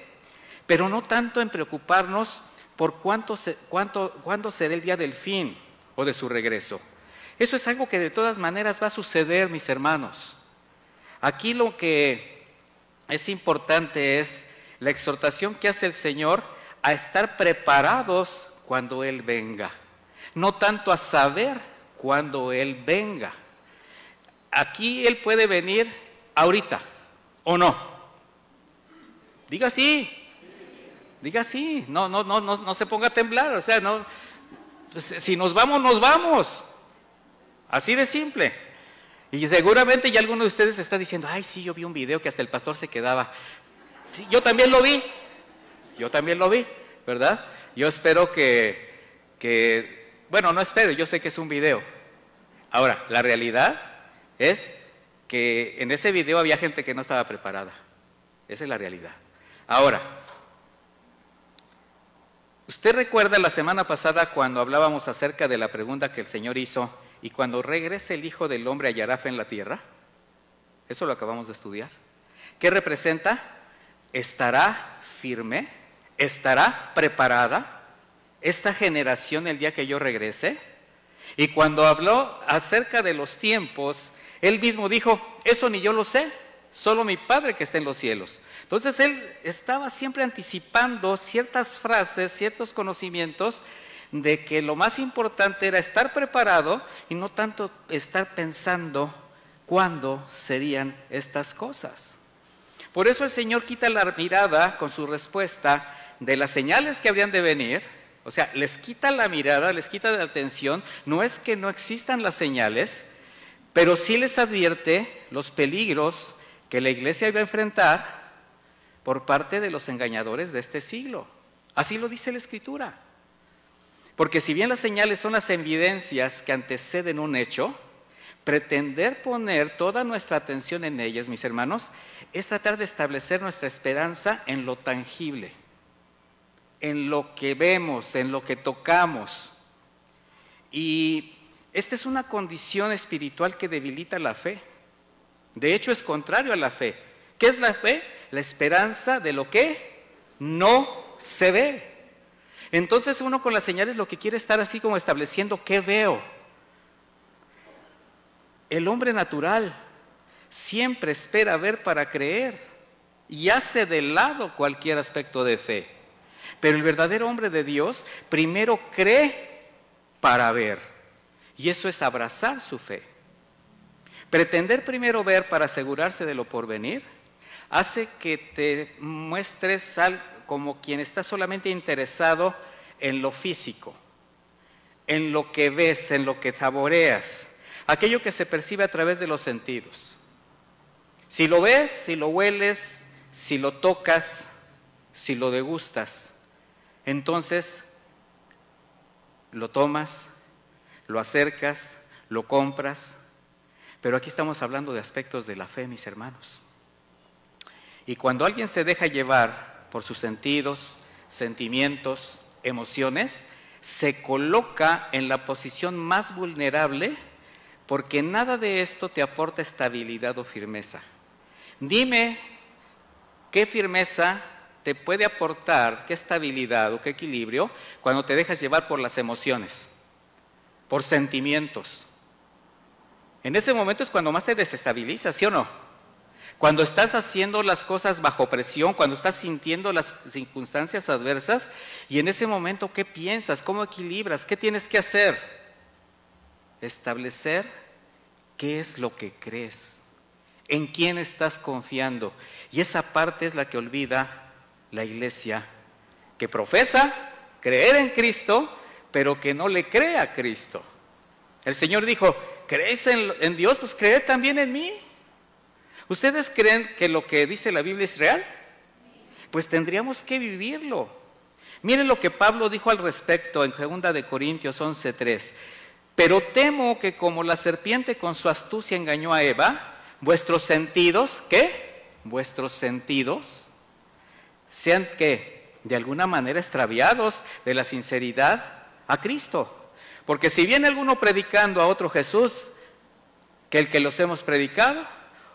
pero no tanto en preocuparnos por cuándo será el día del fin o de su regreso. Eso es algo que de todas maneras va a suceder, mis hermanos. Aquí lo que es importante es la exhortación que hace el Señor a estar preparados cuando Él venga, no tanto a saber cuando Él venga. Aquí Él puede venir ahorita, ¿o no? Diga sí, no se ponga a temblar, o sea, no, pues, si nos vamos, nos vamos, así de simple. Y seguramente ya alguno de ustedes está diciendo, ay sí, yo vi un video que hasta el pastor se quedaba. Sí, yo también lo vi, ¿verdad? Yo espero bueno, no espero, yo sé que es un video. Ahora, la realidad es que en ese video había gente que no estaba preparada. Esa es la realidad. Ahora, ¿usted recuerda la semana pasada cuando hablábamos acerca de la pregunta que el Señor hizo, y cuando regrese el Hijo del Hombre hallará fe en la tierra? Eso lo acabamos de estudiar. ¿Qué representa? ¿Estará firme? ¿Estará preparada esta generación el día que yo regrese? Y cuando habló acerca de los tiempos, Él mismo dijo, eso ni yo lo sé, solo mi Padre que está en los cielos. Entonces Él estaba siempre anticipando ciertas frases, ciertos conocimientos, de que lo más importante era estar preparado y no tanto estar pensando cuándo serían estas cosas. Por eso el Señor quita la mirada con su respuesta de las señales que habrían de venir, o sea, les quita la mirada, les quita la atención. No es que no existan las señales, pero sí les advierte los peligros que la iglesia iba a enfrentar por parte de los engañadores de este siglo. Así lo dice la Escritura. Porque si bien las señales son las evidencias que anteceden un hecho, pretender poner toda nuestra atención en ellas, mis hermanos, es tratar de establecer nuestra esperanza en lo tangible, en lo que vemos, en lo que tocamos. Y esta es una condición espiritual que debilita la fe. De hecho, es contrario a la fe. ¿Qué es la fe? La esperanza de lo que no se ve. Entonces uno con las señales lo que quiere estar así como estableciendo qué veo. El hombre natural siempre espera ver para creer y hace de lado cualquier aspecto de fe. Pero el verdadero hombre de Dios primero cree para ver, y eso es abrazar su fe. Pretender primero ver para asegurarse de lo porvenir hace que te muestres como quien está solamente interesado en lo físico, en lo que ves, en lo que saboreas, aquello que se percibe a través de los sentidos. Si lo ves, si lo hueles, si lo tocas, si lo degustas, entonces lo tomas, lo acercas, lo compras. Pero aquí estamos hablando de aspectos de la fe, mis hermanos. Y cuando alguien se deja llevar por sus sentidos, sentimientos, emociones, se coloca en la posición más vulnerable porque nada de esto te aporta estabilidad o firmeza. Dime qué firmeza te puede aportar, qué estabilidad o qué equilibrio cuando te dejas llevar por las emociones, por sentimientos. En ese momento es cuando más te desestabilizas, ¿sí o no? Cuando estás haciendo las cosas bajo presión, cuando estás sintiendo las circunstancias adversas, y en ese momento, ¿qué piensas? ¿Cómo equilibras? ¿Qué tienes que hacer? Establecer qué es lo que crees, en quién estás confiando. Y esa parte es la que olvida la iglesia, que profesa creer en Cristo, pero que no le cree a Cristo. El Señor dijo, ¿creéis en Dios? Pues creed también en mí. ¿Ustedes creen que lo que dice la Biblia es real? Pues tendríamos que vivirlo. Miren lo que Pablo dijo al respecto en 2 Corintios 11:3. Pero temo que como la serpiente con su astucia engañó a Eva, vuestros sentidos, ¿qué? Vuestros sentidos sean, ¿qué? De alguna manera extraviados de la sinceridad a Cristo. Porque si viene alguno predicando a otro Jesús que el que los hemos predicado,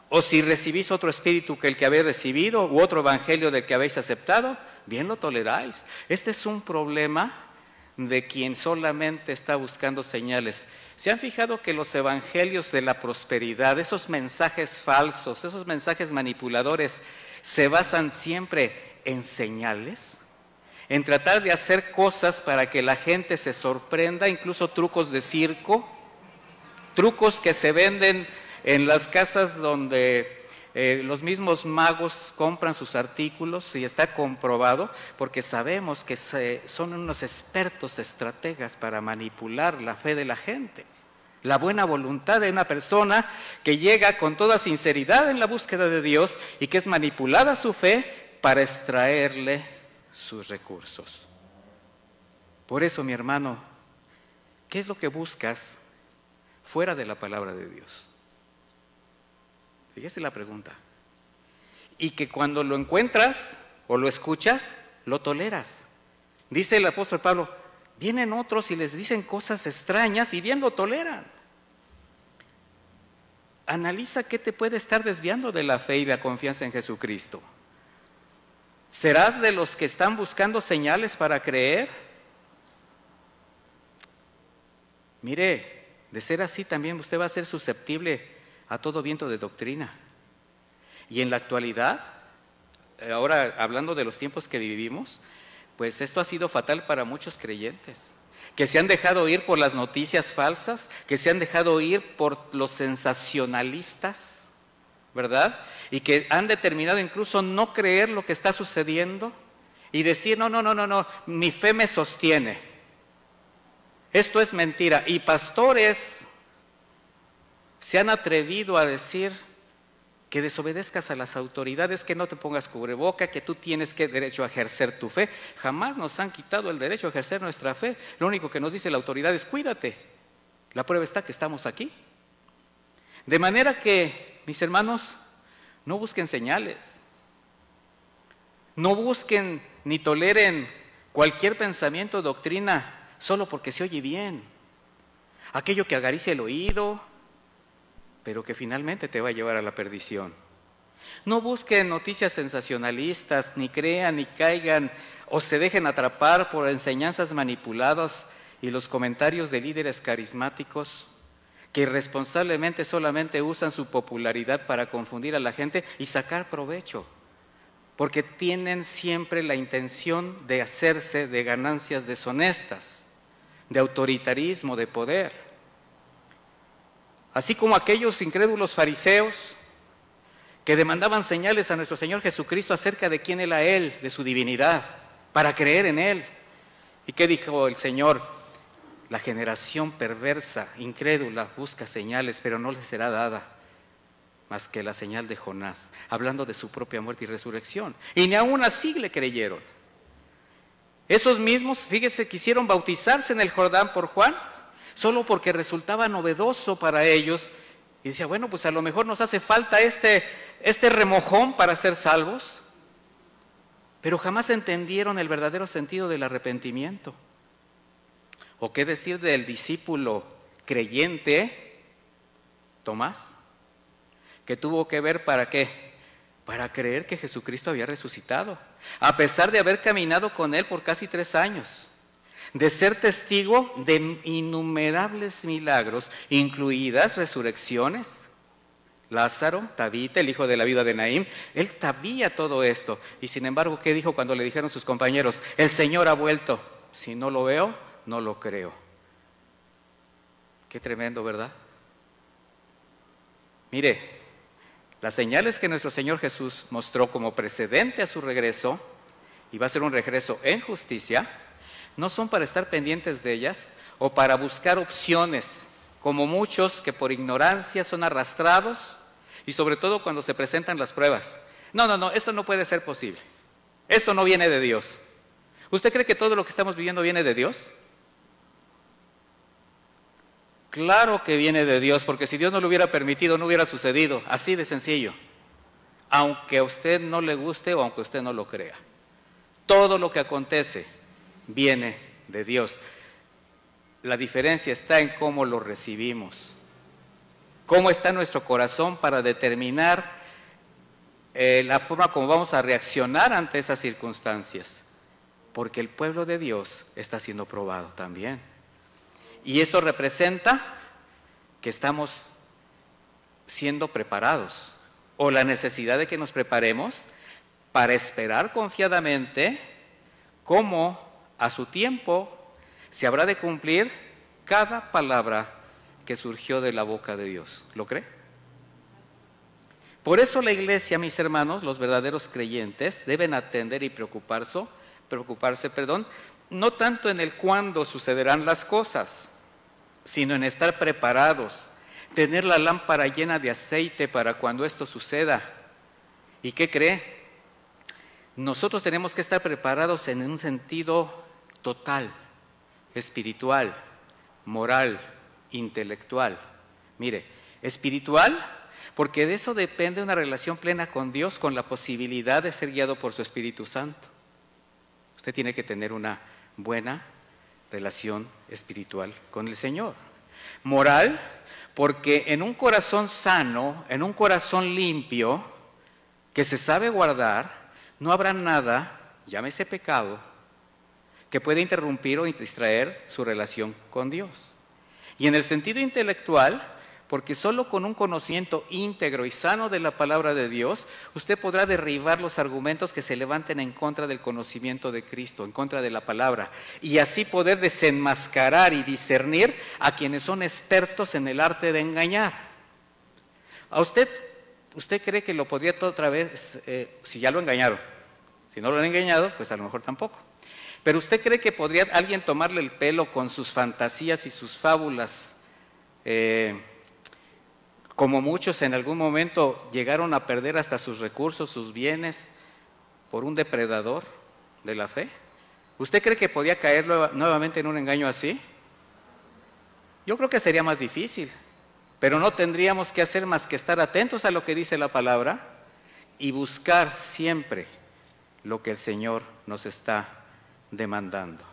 o si recibís otro espíritu que el que habéis recibido, u otro evangelio del que habéis aceptado, bien lo toleráis. Este es un problema de quien solamente está buscando señales. ¿Se han fijado que los evangelios de la prosperidad, esos mensajes falsos, esos mensajes manipuladores, se basan siempre en señales? En tratar de hacer cosas para que la gente se sorprenda, incluso trucos de circo, trucos que se venden en las casas donde los mismos magos compran sus artículos, y está comprobado, porque sabemos que son unos expertos estrategas para manipular la fe de la gente, la buena voluntad de una persona que llega con toda sinceridad en la búsqueda de Dios y que es manipulada su fe para extraerle sus recursos. Por eso, mi hermano, ¿qué es lo que buscas fuera de la palabra de Dios? Fíjese la pregunta. Y que cuando lo encuentras o lo escuchas, lo toleras. Dice el apóstol Pablo, vienen otros y les dicen cosas extrañas y bien lo toleran. Analiza qué te puede estar desviando de la fe y la confianza en Jesucristo. ¿Serás de los que están buscando señales para creer? Mire, de ser así también usted va a ser susceptible a todo viento de doctrina. Y en la actualidad, ahora hablando de los tiempos que vivimos, pues esto ha sido fatal para muchos creyentes, que se han dejado ir por las noticias falsas, que se han dejado ir por los sensacionalistas, ¿verdad? Y que han determinado incluso no creer lo que está sucediendo y decir, no, mi fe me sostiene. Esto es mentira. Y pastores se han atrevido a decir que desobedezcas a las autoridades, que no te pongas cubreboca, que tú tienes derecho a ejercer tu fe. Jamás nos han quitado el derecho a ejercer nuestra fe. Lo único que nos dice la autoridad es cuídate. La prueba está que estamos aquí. De manera que, mis hermanos, no busquen señales. No busquen ni toleren cualquier pensamiento o doctrina solo porque se oye bien. Aquello que acaricia el oído, pero que finalmente te va a llevar a la perdición. No busquen noticias sensacionalistas, ni crean, ni caigan, o se dejen atrapar por enseñanzas manipuladas y los comentarios de líderes carismáticos que irresponsablemente solamente usan su popularidad para confundir a la gente y sacar provecho, porque tienen siempre la intención de hacerse de ganancias deshonestas, de autoritarismo, de poder. Así como aquellos incrédulos fariseos que demandaban señales a nuestro Señor Jesucristo acerca de quién era Él, de su divinidad, para creer en Él. ¿Y qué dijo el Señor? La generación perversa, incrédula, busca señales, pero no les será dada más que la señal de Jonás, hablando de su propia muerte y resurrección. Y ni aún así le creyeron. Esos mismos, fíjese, quisieron bautizarse en el Jordán por Juan, solo porque resultaba novedoso para ellos, y decía, bueno, pues a lo mejor nos hace falta este remojón para ser salvos, pero jamás entendieron el verdadero sentido del arrepentimiento. O qué decir del discípulo creyente Tomás, que tuvo que ver ¿para qué? Para creer que Jesucristo había resucitado, a pesar de haber caminado con él por casi 3 años, de ser testigo de innumerables milagros, incluidas resurrecciones. Lázaro, Tabita, el hijo de la viuda de Naín, él sabía todo esto. Y sin embargo, ¿qué dijo cuando le dijeron sus compañeros? El Señor ha vuelto. Si no lo veo, no lo creo. Qué tremendo, ¿verdad? Mire, las señales que nuestro Señor Jesús mostró como precedente a su regreso, y va a ser un regreso en justicia, no son para estar pendientes de ellas o para buscar opciones, como muchos que por ignorancia son arrastrados, y sobre todo cuando se presentan las pruebas. No, esto no puede ser posible. Esto no viene de Dios. ¿Usted cree que todo lo que estamos viviendo viene de Dios? Claro que viene de Dios, porque si Dios no lo hubiera permitido, no hubiera sucedido. Así de sencillo. Aunque a usted no le guste o aunque usted no lo crea. Todo lo que acontece viene de Dios. La diferencia está en cómo lo recibimos. Cómo está nuestro corazón para determinar la forma como vamos a reaccionar ante esas circunstancias. Porque el pueblo de Dios está siendo probado también. Y esto representa que estamos siendo preparados, o la necesidad de que nos preparemos para esperar confiadamente cómo a su tiempo se habrá de cumplir cada palabra que surgió de la boca de Dios. ¿Lo cree? Por eso la iglesia, mis hermanos, los verdaderos creyentes, deben atender y preocuparse, no tanto en el cuándo sucederán las cosas, sino en estar preparados, tener la lámpara llena de aceite para cuando esto suceda. ¿Y qué cree? Nosotros tenemos que estar preparados en un sentido total, espiritual, moral, intelectual. Mire, espiritual, porque de eso depende una relación plena con Dios, con la posibilidad de ser guiado por su Espíritu Santo. Usted tiene que tener una buena relación espiritual con el Señor. Moral, porque en un corazón sano, en un corazón limpio, que se sabe guardar, no habrá nada, llámese pecado, que pueda interrumpir o distraer su relación con Dios. Y en el sentido intelectual, porque solo con un conocimiento íntegro y sano de la palabra de Dios, usted podrá derribar los argumentos que se levanten en contra del conocimiento de Cristo, en contra de la palabra, y así poder desenmascarar y discernir a quienes son expertos en el arte de engañar. ¿A usted cree que lo podría otra vez, si ya lo engañaron? Si no lo han engañado, pues a lo mejor tampoco. Pero ¿usted cree que podría alguien tomarle el pelo con sus fantasías y sus fábulas? Como muchos en algún momento llegaron a perder hasta sus recursos, sus bienes, por un depredador de la fe. ¿Usted cree que podía caer nuevamente en un engaño así? Yo creo que sería más difícil, pero no tendríamos que hacer más que estar atentos a lo que dice la palabra y buscar siempre lo que el Señor nos está demandando.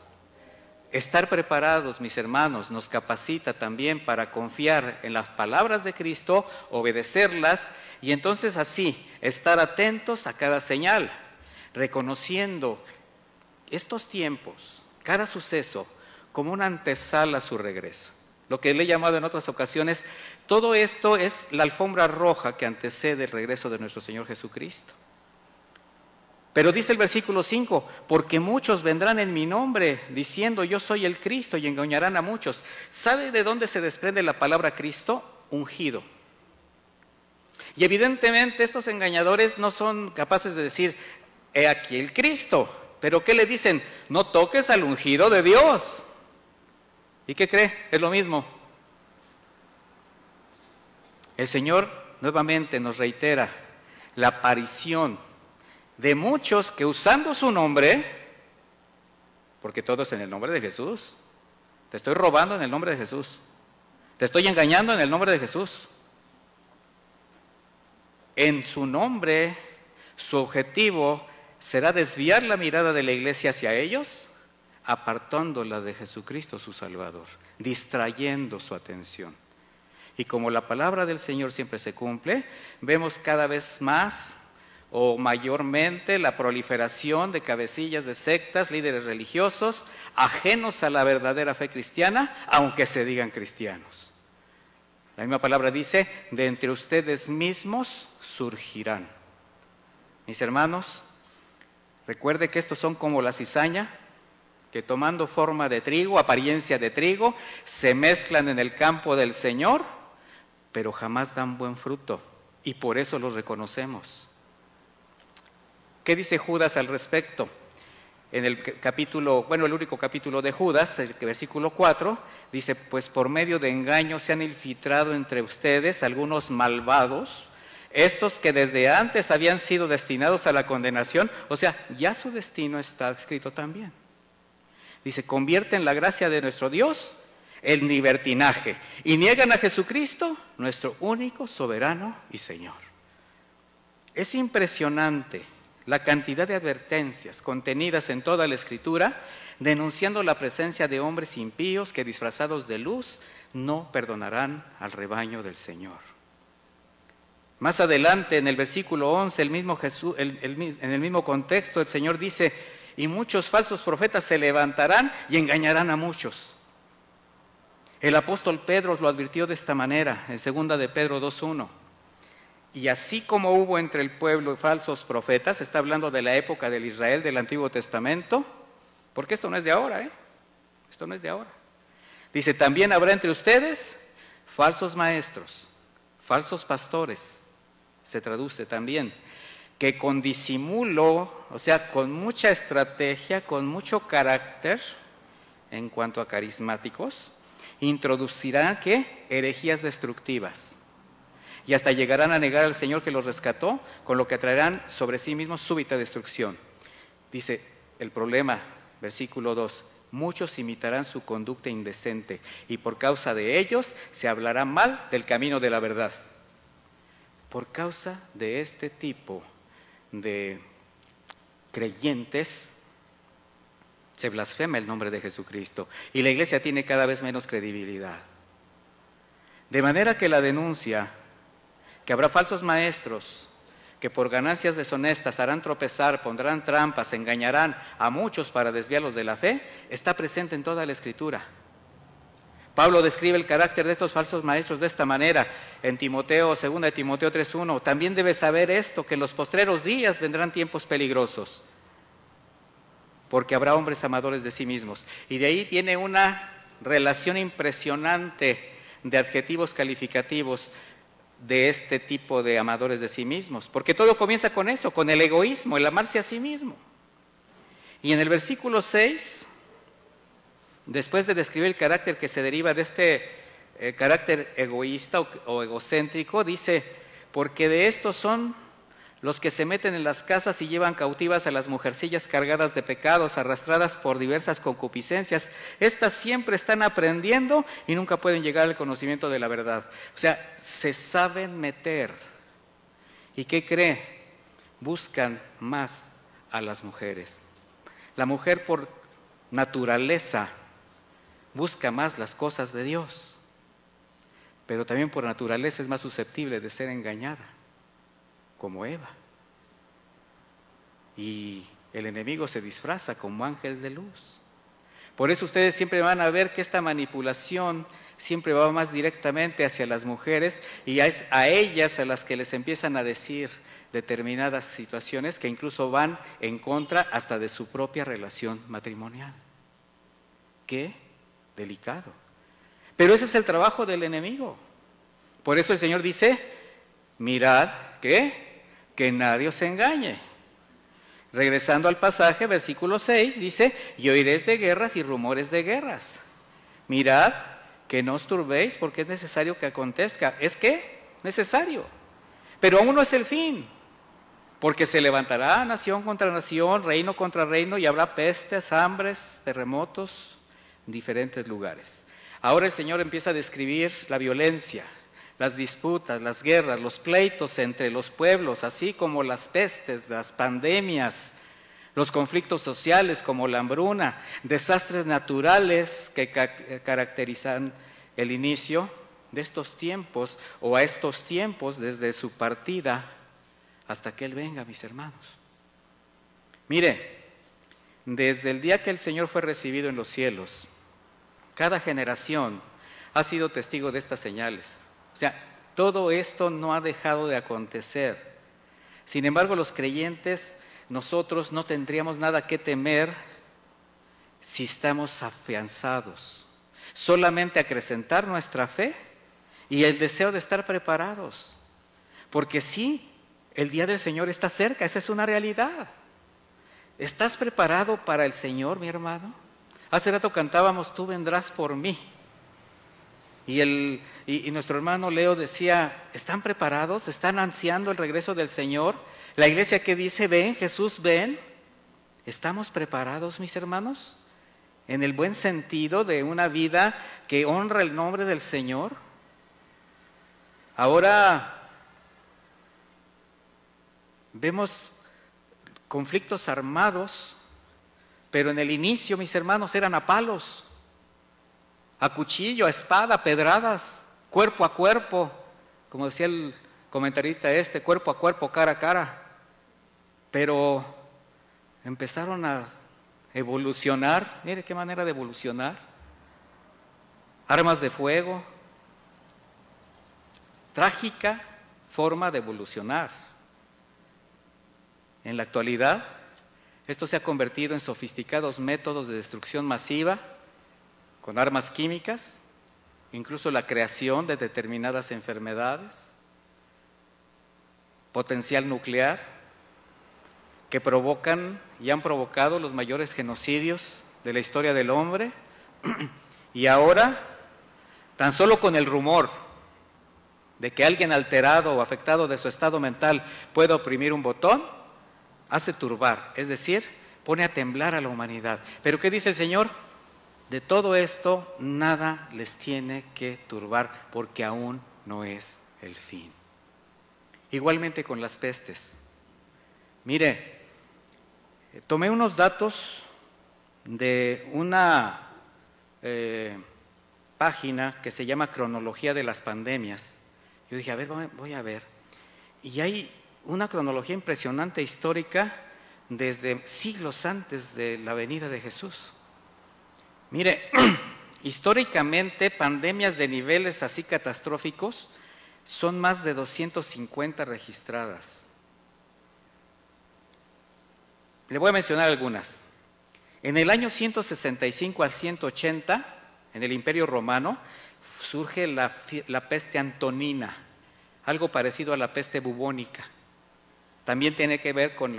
Estar preparados, mis hermanos, nos capacita también para confiar en las palabras de Cristo, obedecerlas y entonces así estar atentos a cada señal, reconociendo estos tiempos, cada suceso, como una antesala a su regreso. Lo que le he llamado en otras ocasiones, todo esto es la alfombra roja que antecede el regreso de nuestro Señor Jesucristo. Pero dice el versículo 5, porque muchos vendrán en mi nombre diciendo yo soy el Cristo y engañarán a muchos. ¿Sabe de dónde se desprende la palabra Cristo? Ungido. Y evidentemente estos engañadores no son capaces de decir, he aquí el Cristo. Pero ¿qué le dicen? No toques al ungido de Dios. ¿Y qué cree? Es lo mismo. El Señor nuevamente nos reitera la aparición de muchos que usando su nombre, porque todo es en el nombre de Jesús, te estoy robando en el nombre de Jesús, te estoy engañando en el nombre de Jesús. En su nombre, su objetivo será desviar la mirada de la iglesia hacia ellos, apartándola de Jesucristo su Salvador, distrayendo su atención. Y como la palabra del Señor siempre se cumple, vemos cada vez más o mayormente la proliferación de cabecillas de sectas, líderes religiosos, ajenos a la verdadera fe cristiana, aunque se digan cristianos. La misma palabra dice, de entre ustedes mismos surgirán. Mis hermanos, recuerde que estos son como la cizaña, que tomando forma de trigo, apariencia de trigo, se mezclan en el campo del Señor, pero jamás dan buen fruto, y por eso los reconocemos. ¿Qué dice Judas al respecto? En el capítulo, el único capítulo de Judas, el versículo 4, dice, pues por medio de engaño se han infiltrado entre ustedes algunos malvados, estos que desde antes habían sido destinados a la condenación, o sea, ya su destino está escrito también. Dice, convierten la gracia de nuestro Dios en libertinaje y niegan a Jesucristo, nuestro único soberano y Señor. Es impresionante la cantidad de advertencias contenidas en toda la Escritura, denunciando la presencia de hombres impíos que disfrazados de luz no perdonarán al rebaño del Señor. Más adelante, en el versículo 11, en el mismo contexto, el Señor dice, y muchos falsos profetas se levantarán y engañarán a muchos. El apóstol Pedro lo advirtió de esta manera, en 2 de Pedro 2:1. Y así como hubo entre el pueblo falsos profetas, está hablando de la época del Israel del Antiguo Testamento, porque esto no es de ahora, esto no es de ahora. Dice, también habrá entre ustedes falsos maestros, falsos pastores, se traduce también, que con disimulo, o sea, con mucha estrategia, con mucho carácter, en cuanto a carismáticos, introducirán, ¿qué? Herejías destructivas. Y hasta llegarán a negar al Señor que los rescató, con lo que traerán sobre sí mismos súbita destrucción. Dice el problema, versículo 2, muchos imitarán su conducta indecente, y por causa de ellos se hablará mal del camino de la verdad. Por causa de este tipo de creyentes, se blasfema el nombre de Jesucristo, y la iglesia tiene cada vez menos credibilidad. De manera que la denuncia que habrá falsos maestros que por ganancias deshonestas harán tropezar, pondrán trampas, engañarán a muchos para desviarlos de la fe, está presente en toda la Escritura. Pablo describe el carácter de estos falsos maestros de esta manera en Timoteo, 2 de Timoteo 3:1. También debes saber esto, que en los postreros días vendrán tiempos peligrosos, porque habrá hombres amadores de sí mismos. Y de ahí viene una relación impresionante de adjetivos calificativos de este tipo de amadores de sí mismos, porque todo comienza con eso, con el egoísmo, el amarse a sí mismo. Y en el versículo 6, después de describir el carácter que se deriva de este carácter egoísta o egocéntrico, dice, porque de estos son los que se meten en las casas y llevan cautivas a las mujercillas cargadas de pecados, arrastradas por diversas concupiscencias. Estas siempre están aprendiendo y nunca pueden llegar al conocimiento de la verdad. O sea, se saben meter. ¿Y qué cree? Buscan más a las mujeres. La mujer por naturaleza busca más las cosas de Dios, pero también por naturaleza es más susceptible de ser engañada, como Eva. Y el enemigo se disfraza como ángel de luz. Por eso ustedes siempre van a ver que esta manipulación siempre va más directamente hacia las mujeres, y es a ellas a las que les empiezan a decir determinadas situaciones que incluso van en contra hasta de su propia relación matrimonial. Qué delicado. Pero ese es el trabajo del enemigo. Por eso el Señor dice, mirad, ¿qué? Que nadie os engañe. Regresando al pasaje, versículo 6, dice, y oiréis de guerras y rumores de guerras. Mirad que no os turbéis, porque es necesario que acontezca. ¿Es qué? Necesario. Pero aún no es el fin, porque se levantará nación contra nación, reino contra reino, y habrá pestes, hambres, terremotos en diferentes lugares. Ahora el Señor empieza a describir la violencia, las disputas, las guerras, los pleitos entre los pueblos, así como las pestes, las pandemias, los conflictos sociales como la hambruna, desastres naturales que caracterizan el inicio de estos tiempos o a estos tiempos desde su partida hasta que Él venga, mis hermanos. Mire, desde el día que el Señor fue recibido en los cielos, cada generación ha sido testigo de estas señales. O sea, todo esto no ha dejado de acontecer. Sin embargo, los creyentes, nosotros no tendríamos nada que temer si estamos afianzados. Solamente acrecentar nuestra fe y el deseo de estar preparados. Porque sí, el día del Señor está cerca, esa es una realidad. ¿Estás preparado para el Señor, mi hermano? Hace rato cantábamos, tú vendrás por mí. Y nuestro hermano Leo decía, ¿están preparados? ¿Están ansiando el regreso del Señor? La iglesia que dice, ven, Jesús, ven. ¿Estamos preparados, mis hermanos? En el buen sentido de una vida que honra el nombre del Señor. Ahora vemos conflictos armados, pero en el inicio, mis hermanos, eran a palos, a cuchillo, a espada, a pedradas, cuerpo a cuerpo, como decía el comentarista cuerpo a cuerpo, cara a cara. Pero empezaron a evolucionar, mire qué manera de evolucionar, armas de fuego, trágica forma de evolucionar. En la actualidad, esto se ha convertido en sofisticados métodos de destrucción masiva, con armas químicas, incluso la creación de determinadas enfermedades, potencial nuclear, que provocan y han provocado los mayores genocidios de la historia del hombre. Y ahora, tan solo con el rumor de que alguien alterado o afectado de su estado mental pueda oprimir un botón, hace turbar, es decir, pone a temblar a la humanidad. Pero ¿qué dice el Señor? De todo esto nada les tiene que turbar, porque aún no es el fin. Igualmente con las pestes. Mire, tomé unos datos de una página que se llama Cronología de las Pandemias. Yo dije, a ver, voy a ver. Y hay una cronología impresionante histórica desde siglos antes de la venida de Jesús. Mire, históricamente pandemias de niveles así catastróficos son más de 250 registradas. Le voy a mencionar algunas. En el año 165 al 180, en el Imperio Romano, surge la peste antonina, algo parecido a la peste bubónica. También tiene que ver con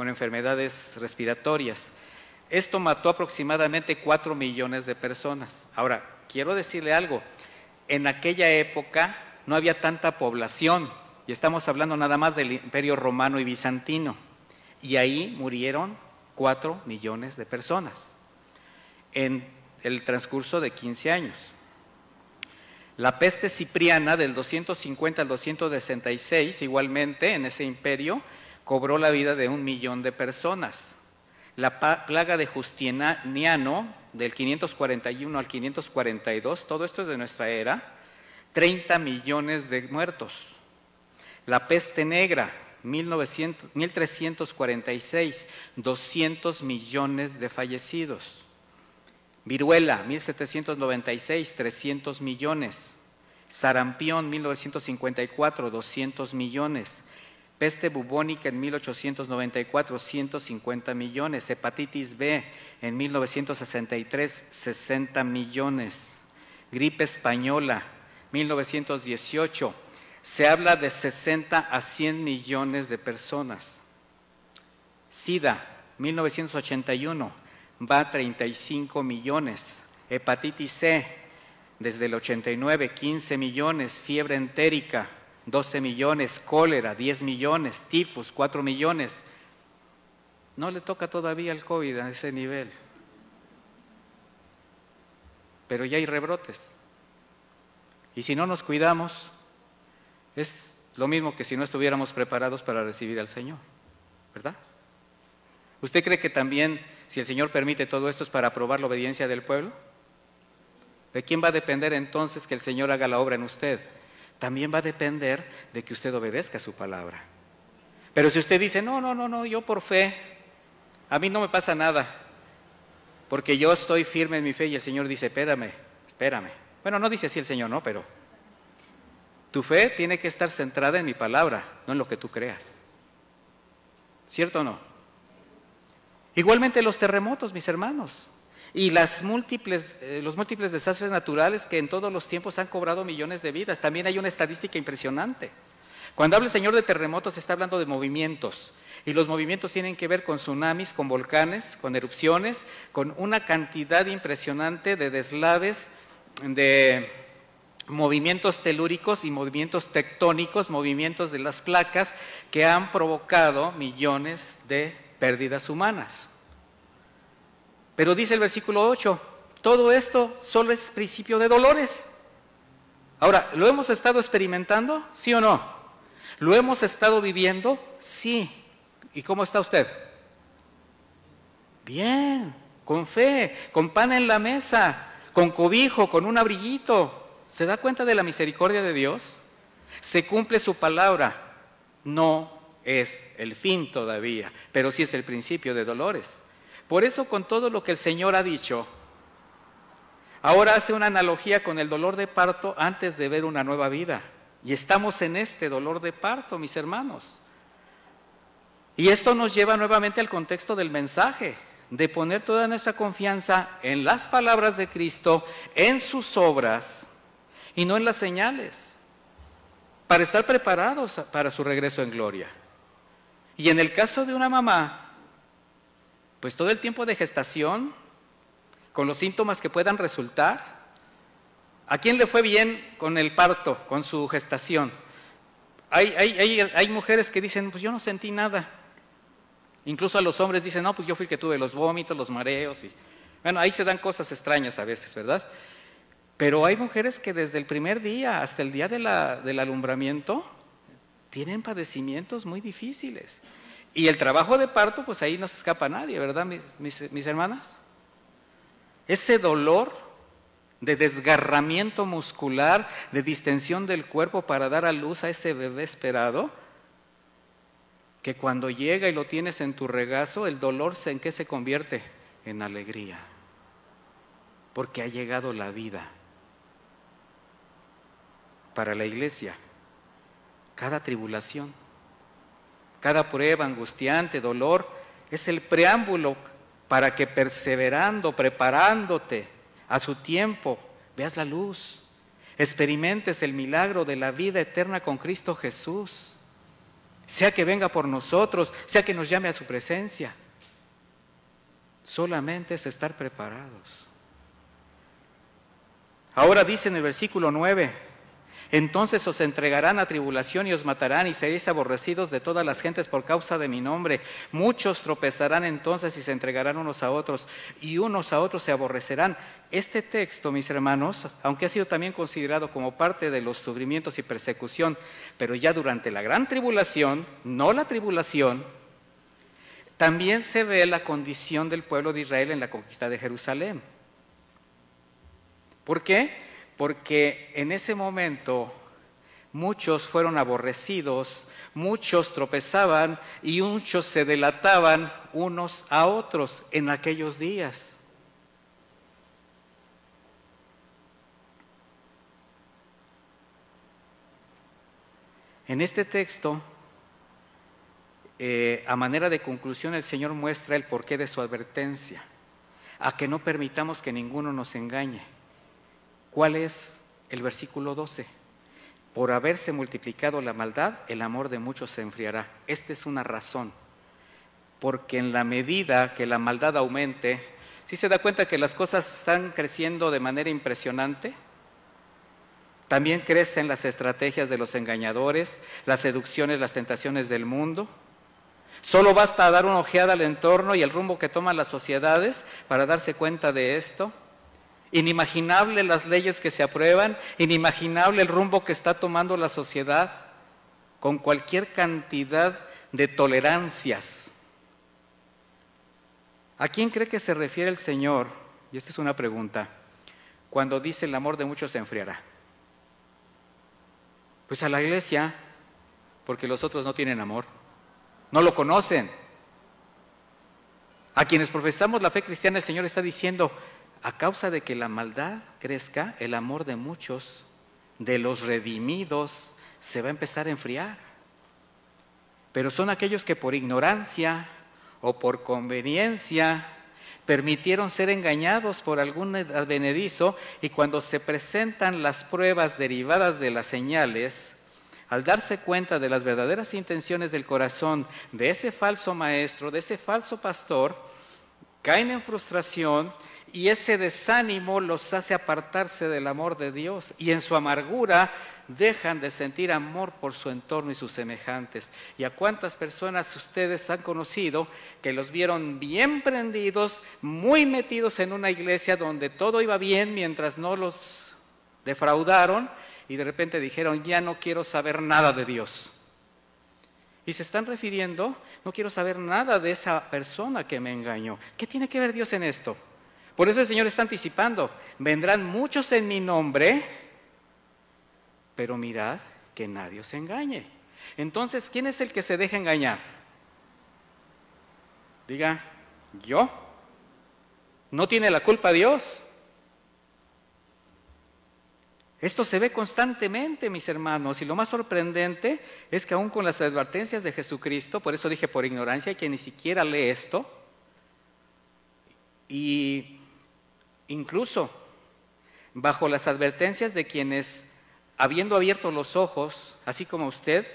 enfermedades respiratorias. Esto mató aproximadamente 4 millones de personas. Ahora, quiero decirle algo, en aquella época no había tanta población, y estamos hablando nada más del Imperio Romano y Bizantino, y ahí murieron 4 millones de personas en el transcurso de 15 años. La peste cipriana del 250 al 266, igualmente en ese imperio, cobró la vida de 1 millón de personas. La plaga de Justiniano, del 541 al 542, todo esto es de nuestra era, 30 millones de muertos. La peste negra, 1346, 200 millones de fallecidos. Viruela, 1796, 300 millones. Sarampión, 1954, 200 millones. Peste bubónica en 1894, 150 millones. Hepatitis B en 1963, 60 millones. Gripe española, 1918. Se habla de 60 a 100 millones de personas. SIDA, 1981, va a 35 millones. Hepatitis C, desde el 89, 15 millones. Fiebre entérica, 12 millones. Cólera, 10 millones. Tifus, 4 millones. No le toca todavía el COVID a ese nivel. Pero ya hay rebrotes. Y si no nos cuidamos, es lo mismo que si no estuviéramos preparados para recibir al Señor, ¿verdad? ¿Usted cree que también, si el Señor permite todo esto, es para probar la obediencia del pueblo? ¿De quién va a depender entonces que el Señor haga la obra en usted? También va a depender de que usted obedezca su palabra. Pero si usted dice, no, yo por fe, a mí no me pasa nada, porque yo estoy firme en mi fe, y el Señor dice, espérame. Bueno, no dice así el Señor, no, pero tu fe tiene que estar centrada en mi palabra, no en lo que tú creas. ¿Cierto o no? Igualmente los terremotos, mis hermanos, y los múltiples desastres naturales que en todos los tiempos han cobrado millones de vidas. También hay una estadística impresionante. Cuando habla el Señor de terremotos, está hablando de movimientos. Y los movimientos tienen que ver con tsunamis, con volcanes, con erupciones, con una cantidad impresionante de deslaves, de movimientos telúricos y movimientos tectónicos, movimientos de las placas que han provocado millones de pérdidas humanas. Pero dice el versículo 8, todo esto solo es principio de dolores. Ahora, ¿lo hemos estado experimentando? ¿Sí o no? ¿Lo hemos estado viviendo? Sí. ¿Y cómo está usted? Bien, con fe, con pan en la mesa, con cobijo, con un abriguito. ¿Se da cuenta de la misericordia de Dios? Se cumple su palabra. No es el fin todavía, pero sí es el principio de dolores. Por eso, con todo lo que el Señor ha dicho, ahora hace una analogía con el dolor de parto antes de ver una nueva vida. Y estamos en este dolor de parto, mis hermanos. Y esto nos lleva nuevamente al contexto del mensaje, de poner toda nuestra confianza en las palabras de Cristo, en sus obras y no en las señales, para estar preparados para su regreso en gloria. Y en el caso de una mamá, pues todo el tiempo de gestación, con los síntomas que puedan resultar. ¿A quién le fue bien con el parto, con su gestación? Hay mujeres que dicen, pues yo no sentí nada. Incluso a los hombres dicen, no, pues yo fui el que tuve los vómitos, los mareos. Y bueno, ahí se dan cosas extrañas a veces, ¿verdad? Pero hay mujeres que desde el primer día hasta el día del alumbramiento tienen padecimientos muy difíciles. Y el trabajo de parto, pues ahí no se escapa nadie, ¿verdad, mis hermanas? Ese dolor de desgarramiento muscular, de distensión del cuerpo para dar a luz a ese bebé esperado, que cuando llega y lo tienes en tu regazo, el dolor ¿en qué se convierte? En alegría, porque ha llegado la vida. Para la iglesia, cada tribulación, cada prueba angustiante, dolor, es el preámbulo para que perseverando, preparándote a su tiempo, veas la luz, experimentes el milagro de la vida eterna con Cristo Jesús, sea que venga por nosotros, sea que nos llame a su presencia. Solamente es estar preparados. Ahora dice en el versículo 9, entonces os entregarán a tribulación y os matarán y seréis aborrecidos de todas las gentes por causa de mi nombre. Muchos tropezarán entonces y se entregarán unos a otros y unos a otros se aborrecerán. Este texto, mis hermanos, aunque ha sido también considerado como parte de los sufrimientos y persecución, pero ya durante la gran tribulación, no la tribulación, también se ve la condición del pueblo de Israel en la conquista de Jerusalén. ¿Por qué? Porque en ese momento muchos fueron aborrecidos, muchos tropezaban y muchos se delataban unos a otros en aquellos días. En este texto, a manera de conclusión, el Señor muestra el porqué de su advertencia, a que no permitamos que ninguno nos engañe. ¿Cuál es el versículo 12? Por haberse multiplicado la maldad, el amor de muchos se enfriará. Esta es una razón, porque en la medida que la maldad aumente, ¿sí se da cuenta que las cosas están creciendo de manera impresionante? También crecen las estrategias de los engañadores, las seducciones, las tentaciones del mundo. Solo basta dar una ojeada al entorno y el rumbo que toman las sociedades para darse cuenta de esto. Inimaginable las leyes que se aprueban, inimaginable el rumbo que está tomando la sociedad con cualquier cantidad de tolerancias. ¿A quién cree que se refiere el Señor? Y esta es una pregunta. cuando dice el amor de muchos se enfriará? Pues a la iglesia, porque los otros no tienen amor, no lo conocen. A quienes profesamos la fe cristiana, el Señor está diciendo, a causa de que la maldad crezca, el amor de muchos, de los redimidos, se va a empezar a enfriar. Pero son aquellos que por ignorancia o por conveniencia permitieron ser engañados por algún advenedizo, y cuando se presentan las pruebas derivadas de las señales, al darse cuenta de las verdaderas intenciones del corazón de ese falso maestro, de ese falso pastor, caen en frustración, y ese desánimo los hace apartarse del amor de Dios, y en su amargura dejan de sentir amor por su entorno y sus semejantes. ¿Y a cuántas personas ustedes han conocido que los vieron bien prendidos, muy metidos en una iglesia donde todo iba bien mientras no los defraudaron, y de repente dijeron, ya no quiero saber nada de Dios? Y se están refiriendo, no quiero saber nada de esa persona que me engañó. ¿Qué tiene que ver Dios en esto? Por eso el Señor está anticipando, vendrán muchos en mi nombre, pero mirad que nadie os engañe. Entonces, ¿quién es el que se deja engañar? Diga, yo. No tiene la culpa Dios. Esto se ve constantemente, mis hermanos, y lo más sorprendente es que aún con las advertencias de Jesucristo, por eso dije por ignorancia, hay quien ni siquiera lee esto, y incluso bajo las advertencias de quienes, habiendo abierto los ojos, así como usted,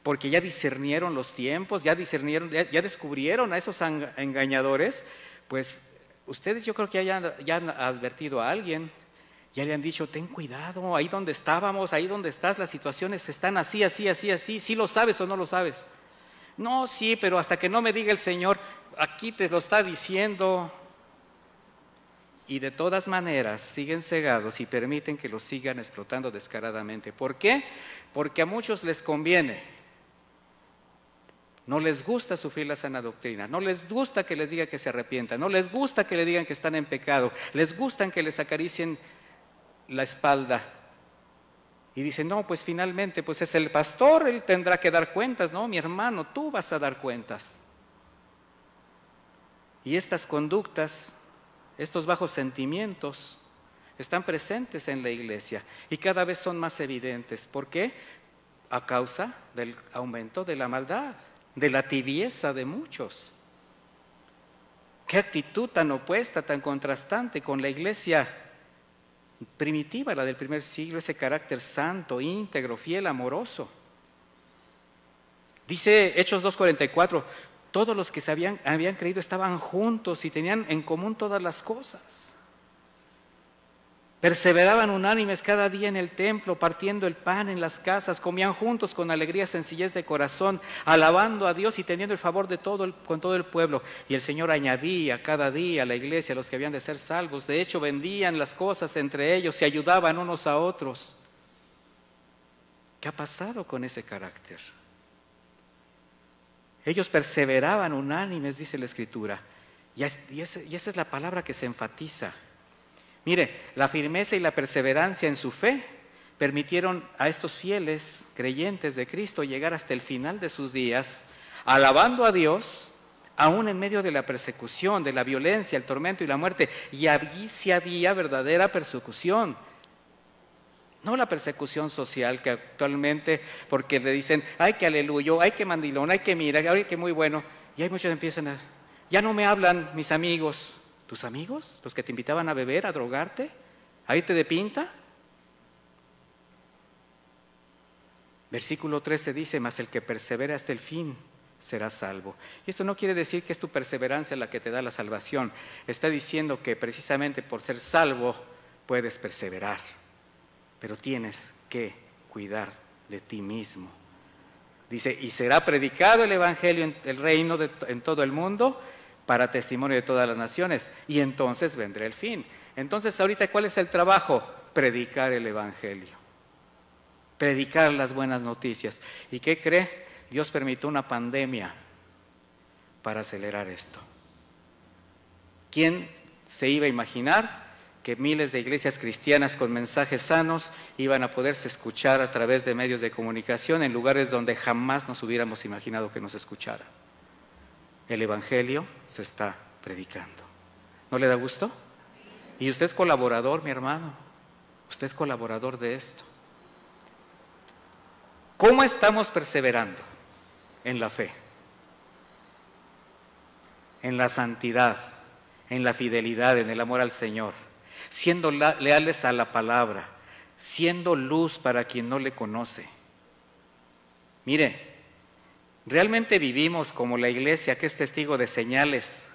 porque ya discernieron los tiempos, ya descubrieron a esos engañadores, pues ustedes yo creo que ya han advertido a alguien, ya le han dicho, ten cuidado, ahí donde estábamos, ahí donde estás, las situaciones están así, así, así, así, ¿sí lo sabes o no lo sabes? No, sí, pero hasta que no me diga el Señor, aquí te lo está diciendo. Y de todas maneras siguen cegados y permiten que los sigan explotando descaradamente. ¿Por qué? Porque a muchos les conviene. No les gusta sufrir la sana doctrina, no les gusta que les diga que se arrepientan, no les gusta que le digan que están en pecado, les gusta que les acaricien la espalda. Y dicen, no, pues finalmente, pues es el pastor, él tendrá que dar cuentas. No, mi hermano, tú vas a dar cuentas. Y estas conductas, estos bajos sentimientos están presentes en la iglesia y cada vez son más evidentes. ¿Por qué? A causa del aumento de la maldad, de la tibieza de muchos. Qué actitud tan opuesta, tan contrastante con la iglesia primitiva, la del primer siglo, ese carácter santo, íntegro, fiel, amoroso. Dice Hechos 2:44, todos los que habían creído estaban juntos y tenían en común todas las cosas. Perseveraban unánimes cada día en el templo, partiendo el pan en las casas, comían juntos con alegría y sencillez de corazón, alabando a Dios y teniendo el favor de con todo el pueblo. Y el Señor añadía cada día a la iglesia a los que habían de ser salvos. De hecho, vendían las cosas entre ellos, se ayudaban unos a otros. ¿Qué ha pasado con ese carácter? Ellos perseveraban unánimes, dice la Escritura. Y esa es la palabra que se enfatiza. Mire, la firmeza y la perseverancia en su fe permitieron a estos fieles creyentes de Cristo llegar hasta el final de sus días, alabando a Dios, aún en medio de la persecución, de la violencia, el tormento y la muerte. Y allí sí había verdadera persecución. No la persecución social que actualmente, porque le dicen, ay que aleluya, ay que mandilón, ay que mira, ay que muy bueno. Y hay muchos que empiezan a, ya no me hablan mis amigos. ¿Tus amigos? ¿Los que te invitaban a beber, a drogarte, a irte de pinta? Versículo 13 dice, mas el que persevera hasta el fin será salvo. Y esto no quiere decir que es tu perseverancia la que te da la salvación. Está diciendo que precisamente por ser salvo puedes perseverar. Pero tienes que cuidar de ti mismo. Dice, y será predicado el evangelio en el reino en todo el mundo para testimonio de todas las naciones. Y entonces vendrá el fin. Entonces ahorita, ¿cuál es el trabajo? Predicar el evangelio. Predicar las buenas noticias. ¿Y qué cree? Dios permitió una pandemia para acelerar esto. ¿Quién se iba a imaginar que miles de iglesias cristianas con mensajes sanos iban a poderse escuchar a través de medios de comunicación en lugares donde jamás nos hubiéramos imaginado que nos escucharan. El Evangelio se está predicando. ¿No le da gusto? Y usted es colaborador, mi hermano. Usted es colaborador de esto. ¿Cómo estamos perseverando en la fe, en la santidad, en la fidelidad, en el amor al Señor, siendo leales a la palabra, siendo luz para quien no le conoce? Mire, ¿realmente vivimos como la iglesia que es testigo de señales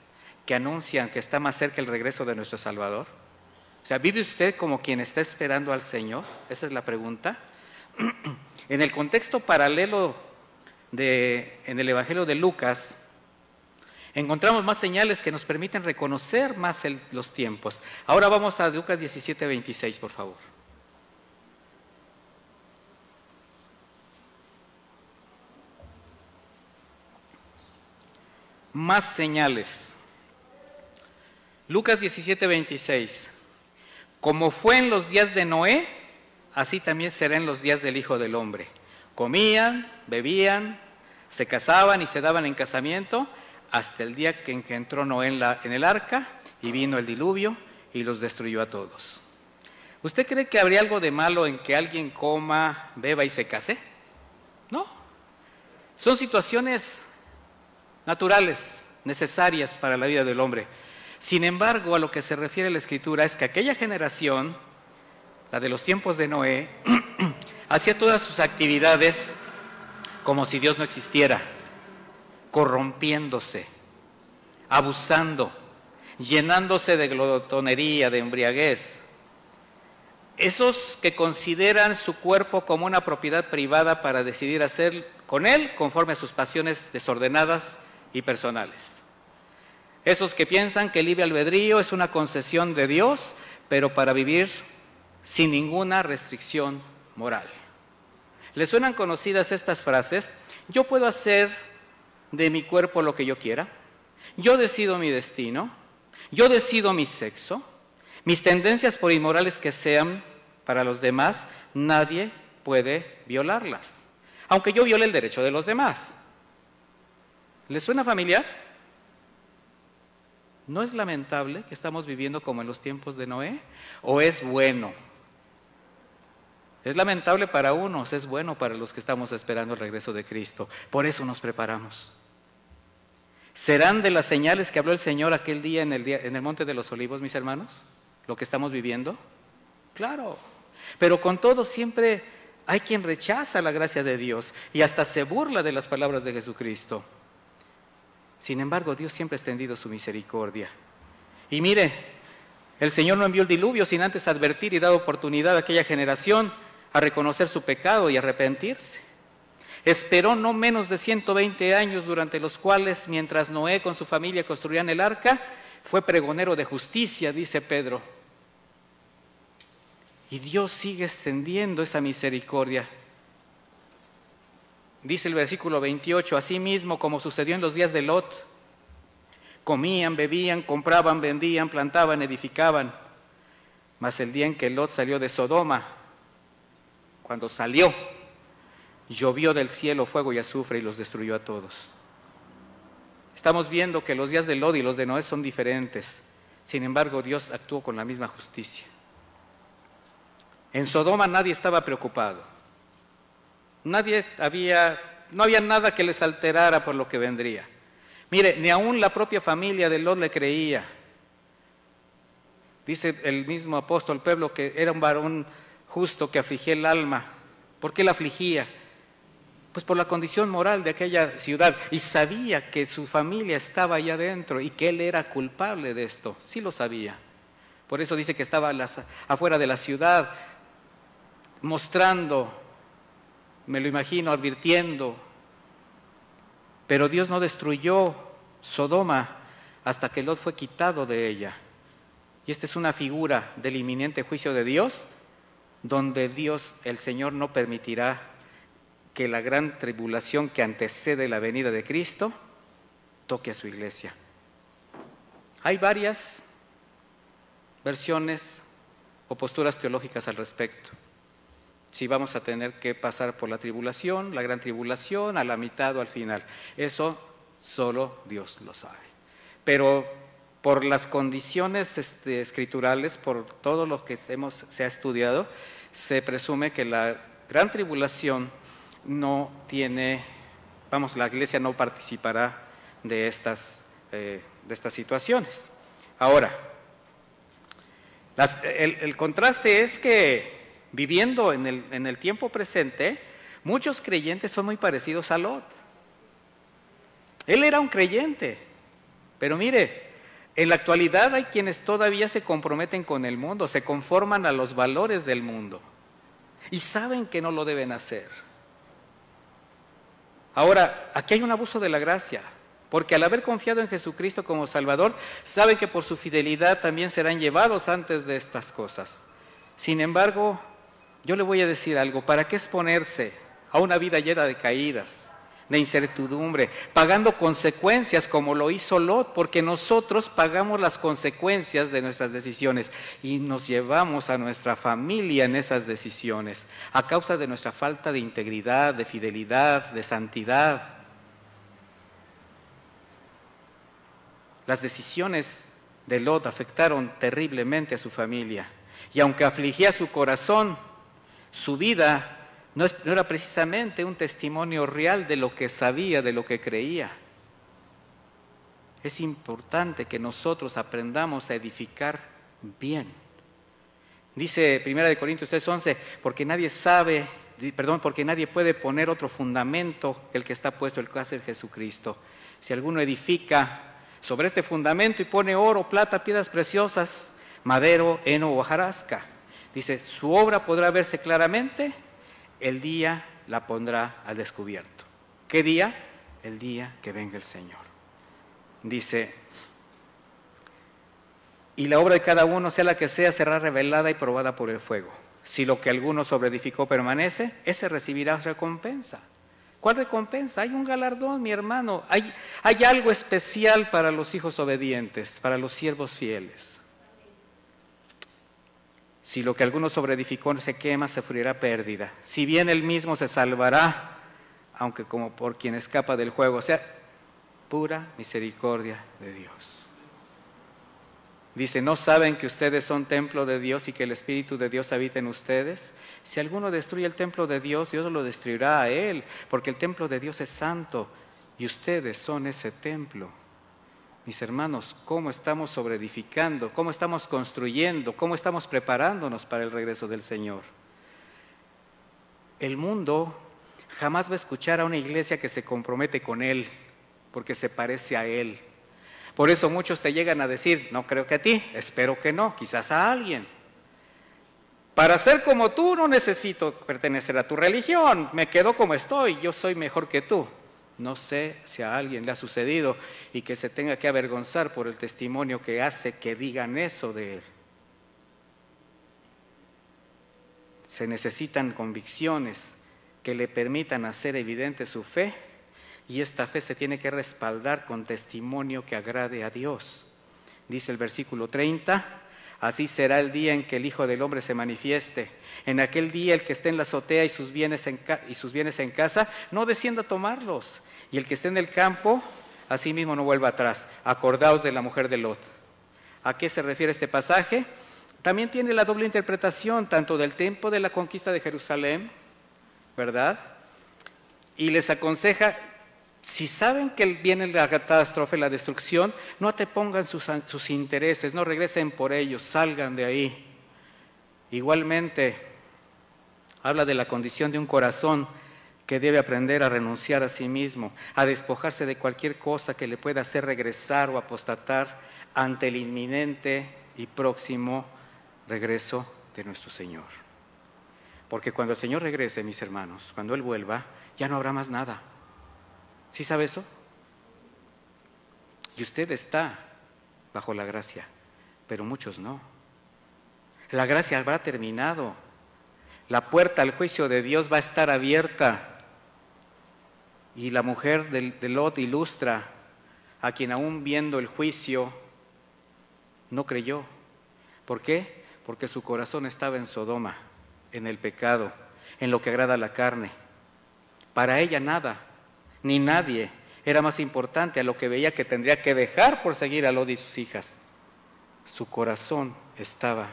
que anuncian que está más cerca el regreso de nuestro Salvador? O sea, ¿vive usted como quien está esperando al Señor? Esa es la pregunta. En el contexto paralelo en el Evangelio de Lucas, encontramos más señales que nos permiten reconocer más los tiempos. Ahora vamos a Lucas 17:26, por favor. Más señales. Lucas 17:26. Como fue en los días de Noé, así también será en los días del Hijo del Hombre. Comían, bebían, se casaban y se daban en casamiento hasta el día en que entró Noé en el arca y vino el diluvio y los destruyó a todos. ¿Usted cree que habría algo de malo en que alguien coma, beba y se case? No. Son situaciones naturales, necesarias para la vida del hombre. Sin embargo, a lo que se refiere la Escritura es que aquella generación, la de los tiempos de Noé, hacía todas sus actividades como si Dios no existiera, corrompiéndose, abusando, llenándose de glotonería, de embriaguez. Esos que consideran su cuerpo como una propiedad privada para decidir hacer con él conforme a sus pasiones desordenadas y personales. Esos que piensan que el libre albedrío es una concesión de Dios, pero para vivir sin ninguna restricción moral. ¿Les suenan conocidas estas frases? Yo puedo hacer de mi cuerpo lo que yo quiera, yo decido mi destino, yo decido mi sexo, mis tendencias por inmorales que sean para los demás, nadie puede violarlas, aunque yo viole el derecho de los demás. ¿Les suena familiar? ¿No es lamentable que estamos viviendo como en los tiempos de Noé? ¿O es bueno? Es lamentable para unos, es bueno para los que estamos esperando el regreso de Cristo. Por eso nos preparamos. ¿Serán de las señales que habló el Señor aquel día en el Monte de los Olivos, mis hermanos? ¿Lo que estamos viviendo? Claro. Pero con todo siempre hay quien rechaza la gracia de Dios y hasta se burla de las palabras de Jesucristo. Sin embargo, Dios siempre ha extendido su misericordia. Y mire, el Señor no envió el diluvio sin antes advertir y dar oportunidad a aquella generación a reconocer su pecado y arrepentirse. Esperó no menos de 120 años, durante los cuales, mientras Noé con su familia construían el arca, fue pregonero de justicia, dice Pedro. Y Dios sigue extendiendo esa misericordia. Dice el versículo 28, asimismo como sucedió en los días de Lot, comían, bebían, compraban, vendían, plantaban, edificaban. Mas el día en que Lot salió de Sodoma, cuando salió, llovió del cielo fuego y azufre y los destruyó a todos. Estamos viendo que los días de Lot y los de Noé son diferentes. Sin embargo, Dios actuó con la misma justicia. En Sodoma nadie estaba preocupado. No había nada que les alterara por lo que vendría. Mire, ni aún la propia familia de Lot le creía. Dice el mismo apóstol Pablo que era un varón justo que afligía el alma. ¿Por qué la afligía? Pues por la condición moral de aquella ciudad. Y sabía que su familia estaba allá adentro y que él era culpable de esto. Sí lo sabía. Por eso dice que estaba afuera de la ciudad, mostrando, me lo imagino, advirtiendo. Pero Dios no destruyó Sodoma hasta que Lot fue quitado de ella. Y esta es una figura del inminente juicio de Dios, donde Dios, el Señor, no permitirá que la gran tribulación que antecede la venida de Cristo toque a su iglesia. Hay varias versiones o posturas teológicas al respecto. Si vamos a tener que pasar por la tribulación, la gran tribulación, a la mitad o al final. Eso solo Dios lo sabe. Pero por las condiciones escriturales, por todo lo que se ha estudiado, se presume que la gran tribulación no tiene, la iglesia no participará de estas situaciones. Ahora, el contraste es que viviendo en el tiempo presente, muchos creyentes son muy parecidos a Lot. Él era un creyente, pero mire, en la actualidad hay quienes todavía se comprometen con el mundo, se conforman a los valores del mundo y saben que no lo deben hacer. Ahora, aquí hay un abuso de la gracia, porque al haber confiado en Jesucristo como Salvador, saben que por su fidelidad también serán llevados antes de estas cosas. Sin embargo, yo le voy a decir algo: ¿para qué exponerse a una vida llena de caídas, de incertidumbre, pagando consecuencias como lo hizo Lot? Porque nosotros pagamos las consecuencias de nuestras decisiones y nos llevamos a nuestra familia en esas decisiones, a causa de nuestra falta de integridad, de fidelidad, de santidad. Las decisiones de Lot afectaron terriblemente a su familia, y aunque afligía su corazón, su vida no era precisamente un testimonio real de lo que sabía, de lo que creía. Es importante que nosotros aprendamos a edificar bien. Dice 1 Corintios 3:11, porque nadie puede poner otro fundamento que el que está puesto, el que hace Jesucristo. Si alguno edifica sobre este fundamento y pone oro, plata, piedras preciosas, madero, heno o hojarasca, dice, su obra podrá verse claramente, el día la pondrá al descubierto. ¿Qué día? El día que venga el Señor. Dice, y la obra de cada uno, sea la que sea, será revelada y probada por el fuego. Si lo que alguno sobreedificó permanece, ese recibirá recompensa. ¿Cuál recompensa? Hay un galardón, mi hermano. Hay algo especial para los hijos obedientes, para los siervos fieles. Si lo que alguno sobreedificó se quema, sufrirá pérdida. Si bien él mismo se salvará, aunque como por quien escapa del fuego. O sea, pura misericordia de Dios. Dice, ¿no saben que ustedes son templo de Dios y que el Espíritu de Dios habita en ustedes? Si alguno destruye el templo de Dios, Dios lo destruirá a él, porque el templo de Dios es santo y ustedes son ese templo. Mis hermanos, ¿cómo estamos sobreedificando? ¿Cómo estamos construyendo? ¿Cómo estamos preparándonos para el regreso del Señor? El mundo jamás va a escuchar a una iglesia que se compromete con Él, porque se parece a Él. Por eso muchos te llegan a decir, no creo que a ti, espero que no, quizás a alguien. Para ser como tú no necesito pertenecer a tu religión, me quedo como estoy, yo soy mejor que tú. No sé si a alguien le ha sucedido y que se tenga que avergonzar por el testimonio que hace que digan eso de él. Se necesitan convicciones que le permitan hacer evidente su fe, y esta fe se tiene que respaldar con testimonio que agrade a Dios. Dice el versículo 30, así será el día en que el Hijo del Hombre se manifieste. En aquel día el que esté en la azotea y sus bienes en casa, no descienda a tomarlos. Y el que esté en el campo, asimismo no vuelva atrás. Acordaos de la mujer de Lot. ¿A qué se refiere este pasaje? También tiene la doble interpretación, tanto del tiempo de la conquista de Jerusalén, ¿verdad? Y les aconseja, si saben que viene la catástrofe, la destrucción, no antepongan sus intereses, no regresen por ellos, salgan de ahí. Igualmente, habla de la condición de un corazón que debe aprender a renunciar a sí mismo, a despojarse de cualquier cosa que le pueda hacer regresar o apostatar ante el inminente y próximo regreso de nuestro Señor. Porque cuando el Señor regrese, mis hermanos, cuando Él vuelva, ya no habrá más nada. ¿Sí sabe eso? Y usted está bajo la gracia, pero muchos no. La gracia habrá terminado. La puerta al juicio de Dios va a estar abierta. Y la mujer de Lot ilustra a quien aún viendo el juicio no creyó. ¿Por qué? Porque su corazón estaba en Sodoma, en el pecado, en lo que agrada a la carne. Para ella nada, ni nadie era más importante a lo que veía que tendría que dejar por seguir a Lot y sus hijas. Su corazón estaba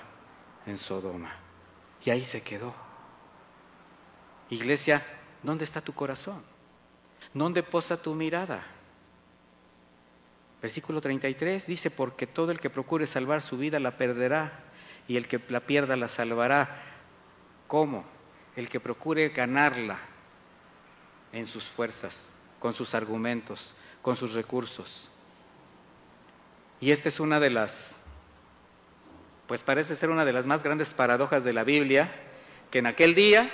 en Sodoma y ahí se quedó. Iglesia, ¿dónde está tu corazón? ¿Dónde posa tu mirada? Versículo 33 dice, porque todo el que procure salvar su vida la perderá, y el que la pierda la salvará. ¿Cómo? El que procure ganarla en sus fuerzas, con sus argumentos, con sus recursos. Y esta es una de las, pues parece ser una de las más grandes paradojas de la Biblia, que en aquel día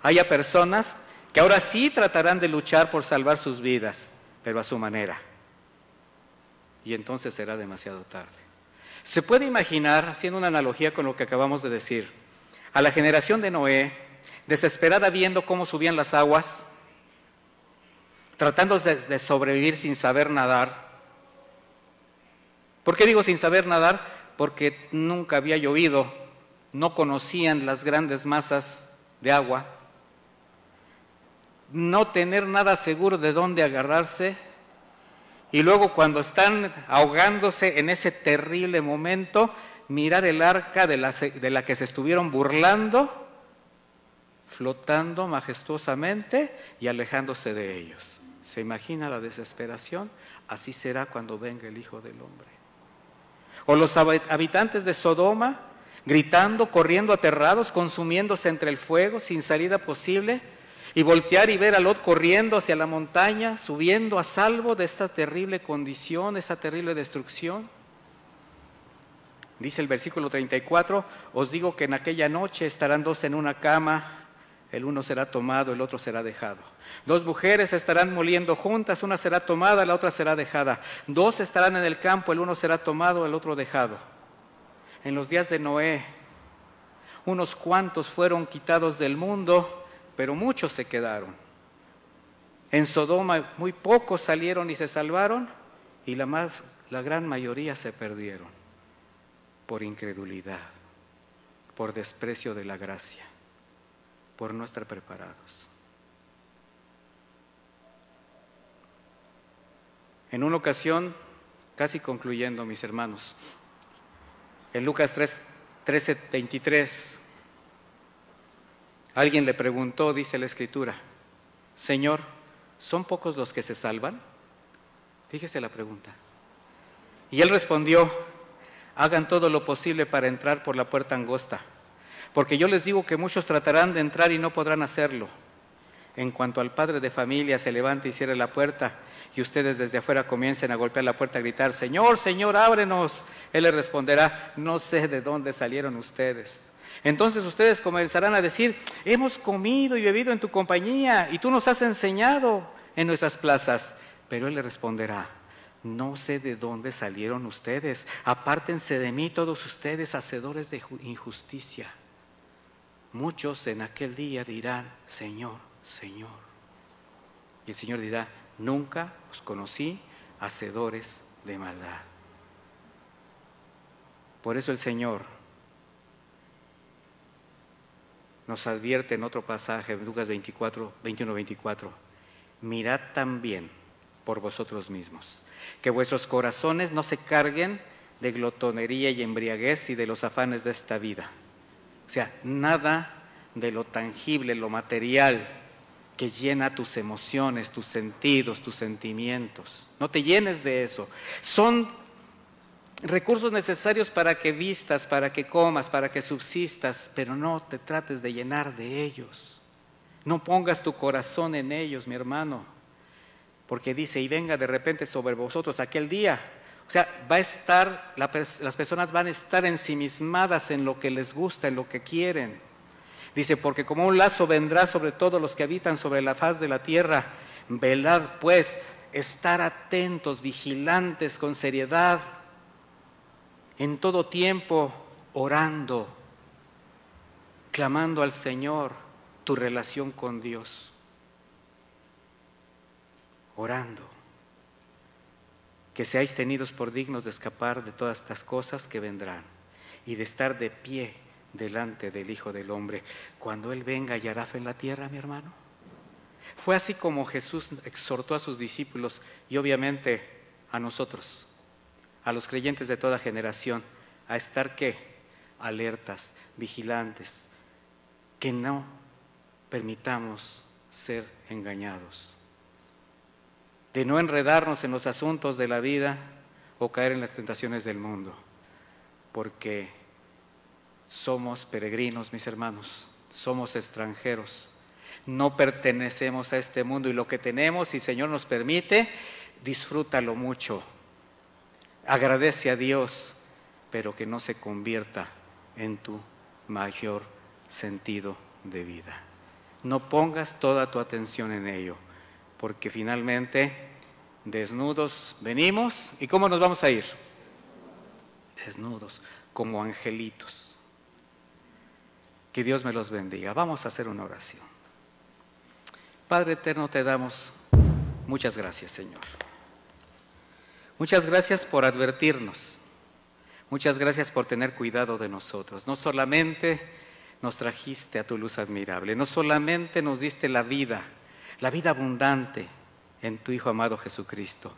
haya personas que ahora sí tratarán de luchar por salvar sus vidas, pero a su manera. Y entonces será demasiado tarde. Se puede imaginar, haciendo una analogía con lo que acabamos de decir, a la generación de Noé, desesperada viendo cómo subían las aguas, tratando de sobrevivir sin saber nadar. ¿Por qué digo sin saber nadar? Porque nunca había llovido, no conocían las grandes masas de agua, no tener nada seguro de dónde agarrarse, y luego cuando están ahogándose en ese terrible momento, mirar el arca de la que se estuvieron burlando, flotando majestuosamente y alejándose de ellos. ¿Se imagina la desesperación? Así será cuando venga el Hijo del Hombre. O los habitantes de Sodoma, gritando, corriendo aterrados, consumiéndose entre el fuego, sin salida posible, y voltear y ver a Lot corriendo hacia la montaña, subiendo a salvo de esta terrible condición, esta terrible destrucción. Dice el versículo 34, os digo que en aquella noche estarán dos en una cama, el uno será tomado, el otro será dejado. Dos mujeres estarán moliendo juntas, una será tomada, la otra será dejada. Dos estarán en el campo, el uno será tomado, el otro dejado. En los días de Noé, unos cuantos fueron quitados del mundo, pero muchos se quedaron. En Sodoma muy pocos salieron y se salvaron, y la gran mayoría se perdieron por incredulidad, por desprecio de la gracia, por no estar preparados. En una ocasión, casi concluyendo, mis hermanos, en Lucas 13:23, alguien le preguntó, dice la Escritura, Señor, ¿son pocos los que se salvan? Fíjese la pregunta. Y él respondió, hagan todo lo posible para entrar por la puerta angosta, porque yo les digo que muchos tratarán de entrar y no podrán hacerlo. En cuanto al padre de familia se levante y cierre la puerta, y ustedes desde afuera comiencen a golpear la puerta, a gritar, Señor, Señor, ábrenos. Él les responderá, no sé de dónde salieron ustedes. Entonces ustedes comenzarán a decir, hemos comido y bebido en tu compañía, y tú nos has enseñado en nuestras plazas. Pero él le responderá, no sé de dónde salieron ustedes, apártense de mí todos ustedes, hacedores de injusticia. Muchos en aquel día dirán, Señor, Señor. Y el Señor dirá, nunca os conocí, hacedores de maldad. Por eso el Señor nos advierte en otro pasaje, Lucas 21-24, mirad también por vosotros mismos, que vuestros corazones no se carguen de glotonería y embriaguez y de los afanes de esta vida. O sea, nada de lo tangible, lo material, que llena tus emociones, tus sentidos, tus sentimientos. No te llenes de eso. Son recursos necesarios para que vistas, para que comas, para que subsistas, pero no te trates de llenar de ellos. No pongas tu corazón en ellos, mi hermano, porque dice, y venga de repente sobre vosotros aquel día. O sea, las personas van a estar ensimismadas en lo que les gusta, en lo que quieren. Dice, porque como un lazo vendrá sobre todos los que habitan sobre la faz de la tierra. Velad pues, estar atentos, vigilantes, con seriedad, en todo tiempo, orando, clamando al Señor, tu relación con Dios. Orando. Que seáis tenidos por dignos de escapar de todas estas cosas que vendrán y de estar de pie delante del Hijo del Hombre cuando Él venga y hará fe en la tierra, mi hermano. Fue así como Jesús exhortó a sus discípulos y obviamente a nosotros, a los creyentes de toda generación, a estar ¿qué? Alertas, vigilantes, que no permitamos ser engañados, de no enredarnos en los asuntos de la vida o caer en las tentaciones del mundo, porque somos peregrinos, mis hermanos, somos extranjeros, no pertenecemos a este mundo y lo que tenemos, si el Señor nos permite, disfrútalo mucho, agradece a Dios, pero que no se convierta en tu mayor sentido de vida. No pongas toda tu atención en ello, porque finalmente desnudos venimos y ¿cómo nos vamos a ir? Desnudos, como angelitos. Que Dios me los bendiga. Vamos a hacer una oración. Padre eterno, te damos muchas gracias, Señor. Muchas gracias por advertirnos. Muchas gracias por tener cuidado de nosotros. No solamente nos trajiste a tu luz admirable, no solamente nos diste la vida abundante en tu Hijo amado Jesucristo,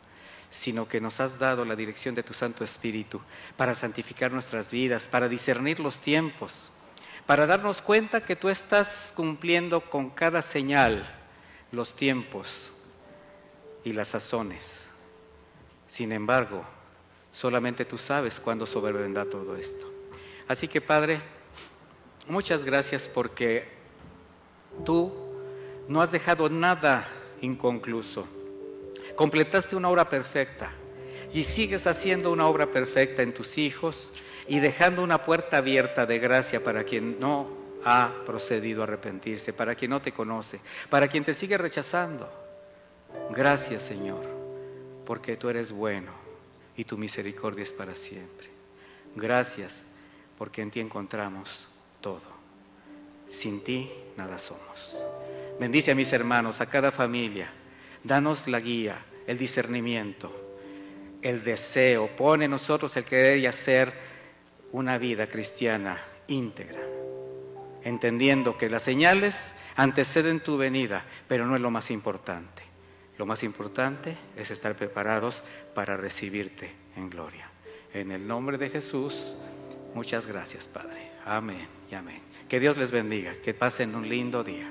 sino que nos has dado la dirección de tu Santo Espíritu para santificar nuestras vidas, para discernir los tiempos, para darnos cuenta que tú estás cumpliendo con cada señal los tiempos y las sazones. Sin embargo, solamente tú sabes cuándo sobrevendrá todo esto. Así que, Padre, muchas gracias porque tú no has dejado nada inconcluso. Completaste una obra perfecta y sigues haciendo una obra perfecta en tus hijos y dejando una puerta abierta de gracia para quien no ha procedido a arrepentirse, para quien no te conoce, para quien te sigue rechazando. Gracias, Señor, porque tú eres bueno y tu misericordia es para siempre. Gracias porque en ti encontramos todo. Sin ti nada somos. Bendice a mis hermanos, a cada familia. Danos la guía, el discernimiento, el deseo. Pone en nosotros el querer y hacer una vida cristiana íntegra, entendiendo que las señales anteceden tu venida, pero no es lo más importante. Lo más importante es estar preparados para recibirte en gloria. En el nombre de Jesús, muchas gracias, Padre. Amén y amén. Que Dios les bendiga, que pasen un lindo día.